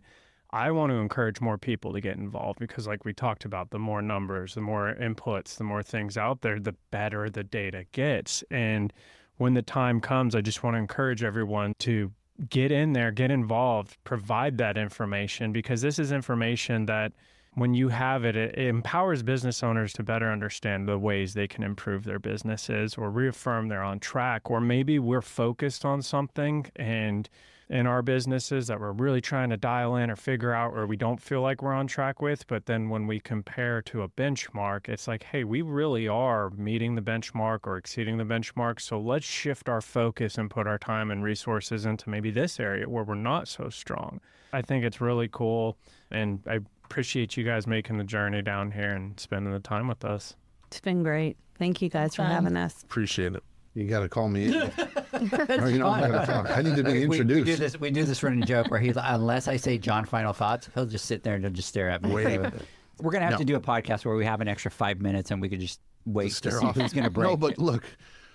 I want to encourage more people to get involved because like we talked about, the more numbers, the more inputs, the more things out there, the better the data gets. And when the time comes, I just want to encourage everyone to get in there, get involved, provide that information because this is information that when you have it, it empowers business owners to better understand the ways they can improve their businesses or reaffirm they're on track. Or maybe we're focused on something and in our businesses that we're really trying to dial in or figure out or we don't feel like we're on track with. But then when we compare to a benchmark, it's like, hey, we really are meeting the benchmark or exceeding the benchmark. So let's shift our focus and put our time and resources into maybe this area where we're not so strong. I think it's really cool. And I appreciate you guys making the journey down here and spending the time with us. It's been great. Thank you guys for having us. Appreciate it. You got to call me. Or, you know, I need to be introduced. We do this running joke where he's unless I say John final thoughts, he'll just sit there and he'll just stare at me. We're gonna have to do a podcast where we have an extra 5 minutes and we could just wait to see who's gonna break. No, but look,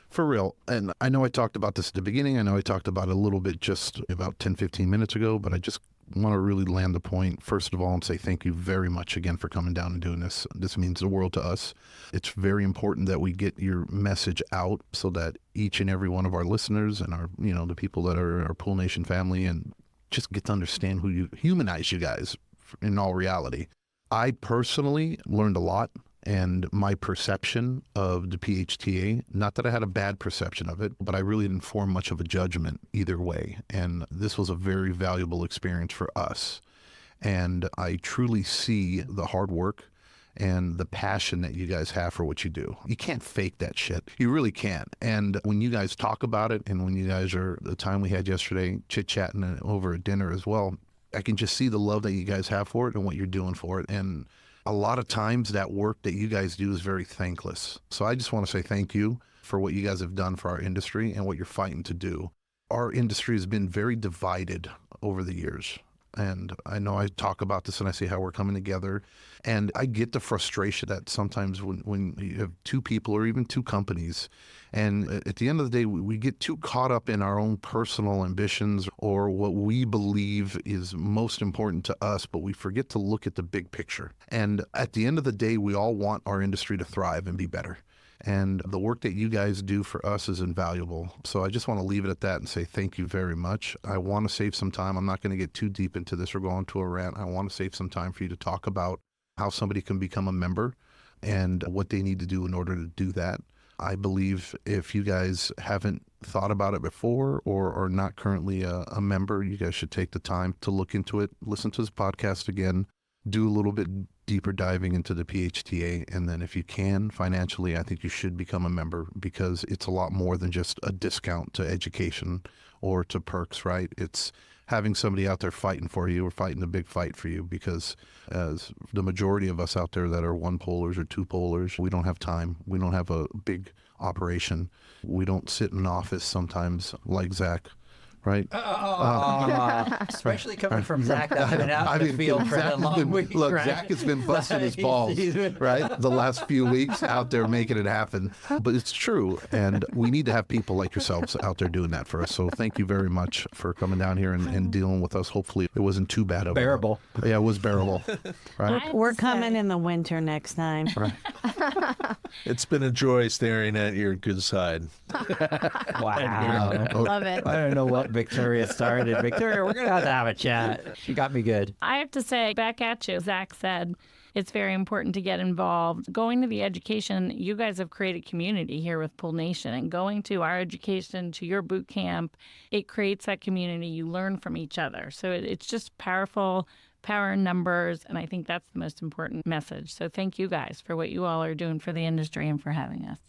for real, and I know I talked about this at the beginning. I know I talked about it a little bit just about 10, 15 minutes ago, but I just want to really land the point, first of all, and say thank you very much again for coming down and doing this. This means the world to us. It's very important that we get your message out so that each and every one of our listeners and our, you know, the people that are our Pool Nation family and just get to understand who you humanize you guys in all reality. I personally learned a lot. And my perception of the PHTA, not that I had a bad perception of it, but I really didn't form much of a judgment either way. And this was a very valuable experience for us. And I truly see the hard work and the passion that you guys have for what you do. You can't fake that shit. You really can't. And when you guys talk about it and when you guys are, the time we had yesterday, chit-chatting over at dinner as well, I can just see the love that you guys have for it and what you're doing for it. And a lot of times that work that you guys do is very thankless. So I just want to say thank you for what you guys have done for our industry and what you're fighting to do. Our industry has been very divided over the years. And I know I talk about this and I see how we're coming together. And I get the frustration that sometimes when you have two people or even two companies, and at the end of the day, we get too caught up in our own personal ambitions or what we believe is most important to us, but we forget to look at the big picture. And at the end of the day, we all want our industry to thrive and be better. And the work that you guys do for us is invaluable. So I just want to leave it at that and say thank you very much. I want to save some time. I'm not going to get too deep into this or go into a rant. I want to save some time for you to talk about how somebody can become a member and what they need to do in order to do that. I believe if you guys haven't thought about it before or are not currently a member, you guys should take the time to look into it, listen to this podcast again, do a little bit deeper diving into the PHTA, and then if you can financially, I think you should become a member because it's a lot more than just a discount to education or to perks, right? It's having somebody out there fighting for you or fighting the big fight for you because as the majority of us out there that are one pollers or two pollers, we don't have time. We don't have a big operation. We don't sit in an office sometimes like Zach. Right? Especially coming from Zach that's been out in the field for a long week. Look, right? Zach has been busting his balls, right? The last few weeks out there making it happen. But it's true. And we need to have people like yourselves out there doing that for us. So thank you very much for coming down here and dealing with us. Hopefully it wasn't too bad. Bearable. Yeah, it was bearable. Right? We're coming in the winter next time. Right. It's been a joy staring at your good side. Wow. Love it. I don't know what Victoria started. Victoria, we're going to have a chat. She got me good. I have to say, back at you, Zach said, it's very important to get involved. Going to the education, you guys have created community here with Pool Nation, and going to our education, to your boot camp, it creates that community. You learn from each other. So it's just powerful, power in numbers, and I think that's the most important message. So thank you guys for what you all are doing for the industry and for having us.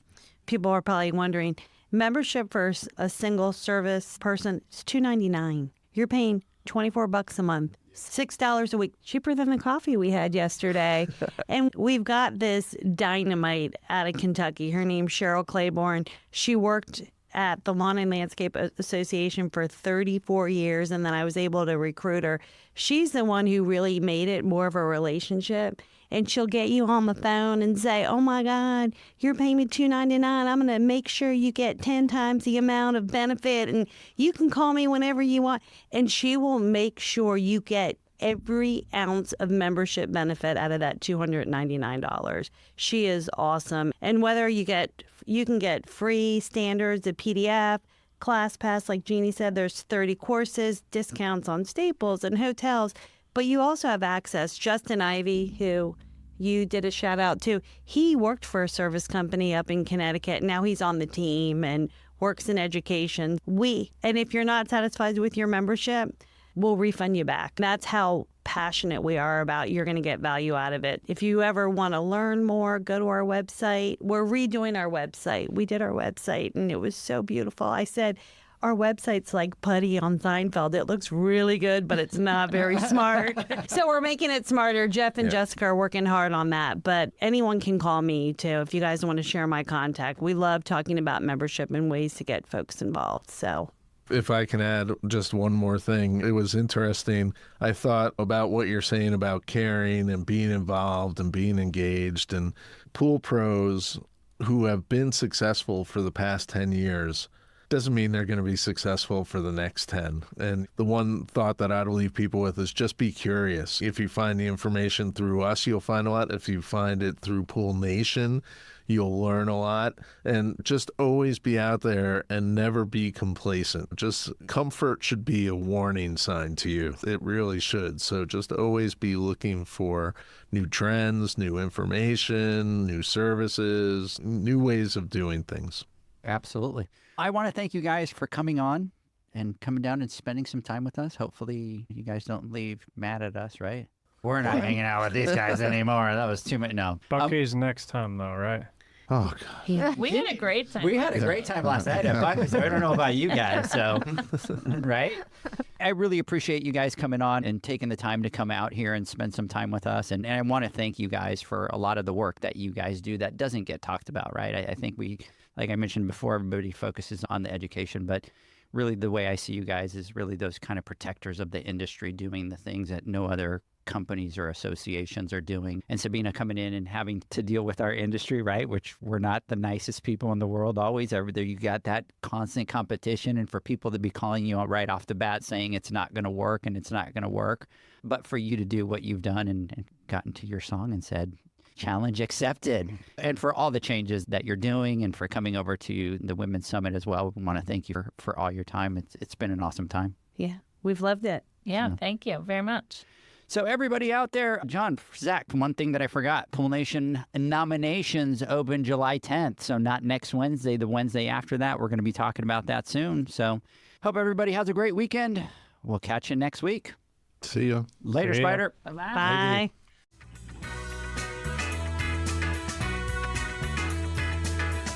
People are probably wondering, membership for a single service person is $299. you're paying $24 a month, $6 a week, cheaper than the coffee we had yesterday. And we've got this dynamite out of Kentucky. Her name's Cheryl Claiborne. She worked at the Lawn and Landscape Association for 34 years, and then I was able to recruit her. She's the one who really made it more of a relationship, and she'll get you on the phone and say, oh my God, you're paying me $2.99. I'm going to make sure you get 10 times the amount of benefit, and you can call me whenever you want. And she will make sure you get every ounce of membership benefit out of that $299. She is awesome. And whether you can get free standards, a PDF, class pass, like Jeannie said, there's 30 courses, discounts on staples and hotels, but you also have access. Justin Ivey, who you did a shout out to, he worked for a service company up in Connecticut. Now he's on the team and works in education. And if you're not satisfied with your membership, we'll refund you back. That's how passionate we are about you're going to get value out of it. If you ever want to learn more, go to our website. We're redoing our website. We did our website, and it was so beautiful. I said, our website's like putty on Seinfeld. It looks really good, but it's not very smart. So we're making it smarter. Jeff and Jessica are working hard on that. But anyone can call me, too, if you guys want to share my contact. We love talking about membership and ways to get folks involved. So if I can add just one more thing, it was interesting. I thought about what you're saying about caring and being involved and being engaged, and pool pros who have been successful for the past 10 years doesn't mean they're going to be successful for the next 10. And the one thought that I'd leave people with is just be curious. If you find the information through us, you'll find a lot. If you find it through Pool Nation, you'll learn a lot. And just always be out there and never be complacent. Just comfort should be a warning sign to you. It really should. So just always be looking for new trends, new information, new services, new ways of doing things. Absolutely. I want to thank you guys for coming on and coming down and spending some time with us. Hopefully you guys don't leave mad at us, right? We're not hanging out with these guys anymore. That was too much. No. Bucky's next time, though, right? Oh, God. Yeah. We had a great time. We had a great time last night at Bucky's. I don't know about you guys, so, right? I really appreciate you guys coming on and taking the time to come out here and spend some time with us. And I want to thank you guys for a lot of the work that you guys do that doesn't get talked about, right? I think we, like I mentioned before, everybody focuses on the education, but really the way I see you guys is really those kind of protectors of the industry doing the things that no other companies or associations are doing. And Sabina coming in and having to deal with our industry, right? Which we're not the nicest people in the world always. You got that constant competition, and for people to be calling you out right off the bat saying it's not going to work and it's not going to work. But for you to do what you've done and gotten to your song and said, challenge accepted. And for all the changes that you're doing and for coming over to the Women's Summit as well, we want to thank you for all your time. It's been an awesome time. yeah, we've loved it. Yeah, thank you very much. So everybody out there, John, Zach, one thing that I forgot, Pool Nation nominations open July 10th. So not next Wednesday, the Wednesday after that. We're going to be talking about that soon. So hope everybody has a great weekend. We'll catch you next week. See ya. Later, See ya. Spider. Bye-bye. Bye.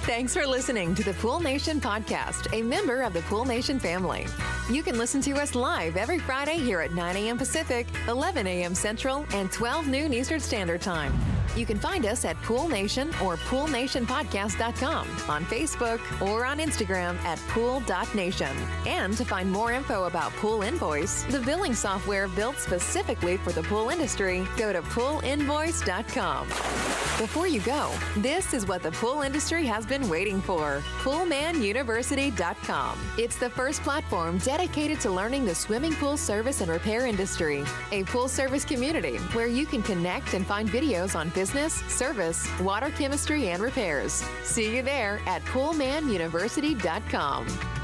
Thanks for listening to the Pool Nation podcast, a member of the Pool Nation family. You can listen to us live every Friday here at 9 a.m. Pacific, 11 a.m. Central, and 12 noon Eastern Standard Time. You can find us at Pool Nation or poolnationpodcast.com, on Facebook, or on Instagram at pool.nation. And to find more info about Pool Invoice, the billing software built specifically for the pool industry, go to poolinvoice.com. Before you go, this is what the pool industry has been waiting for. Poolmanuniversity.com. It's the first platform dedicated to learning the swimming pool service and repair industry. A pool service community where you can connect and find videos on business, service, water chemistry, and repairs. See you there at poolmanuniversity.com.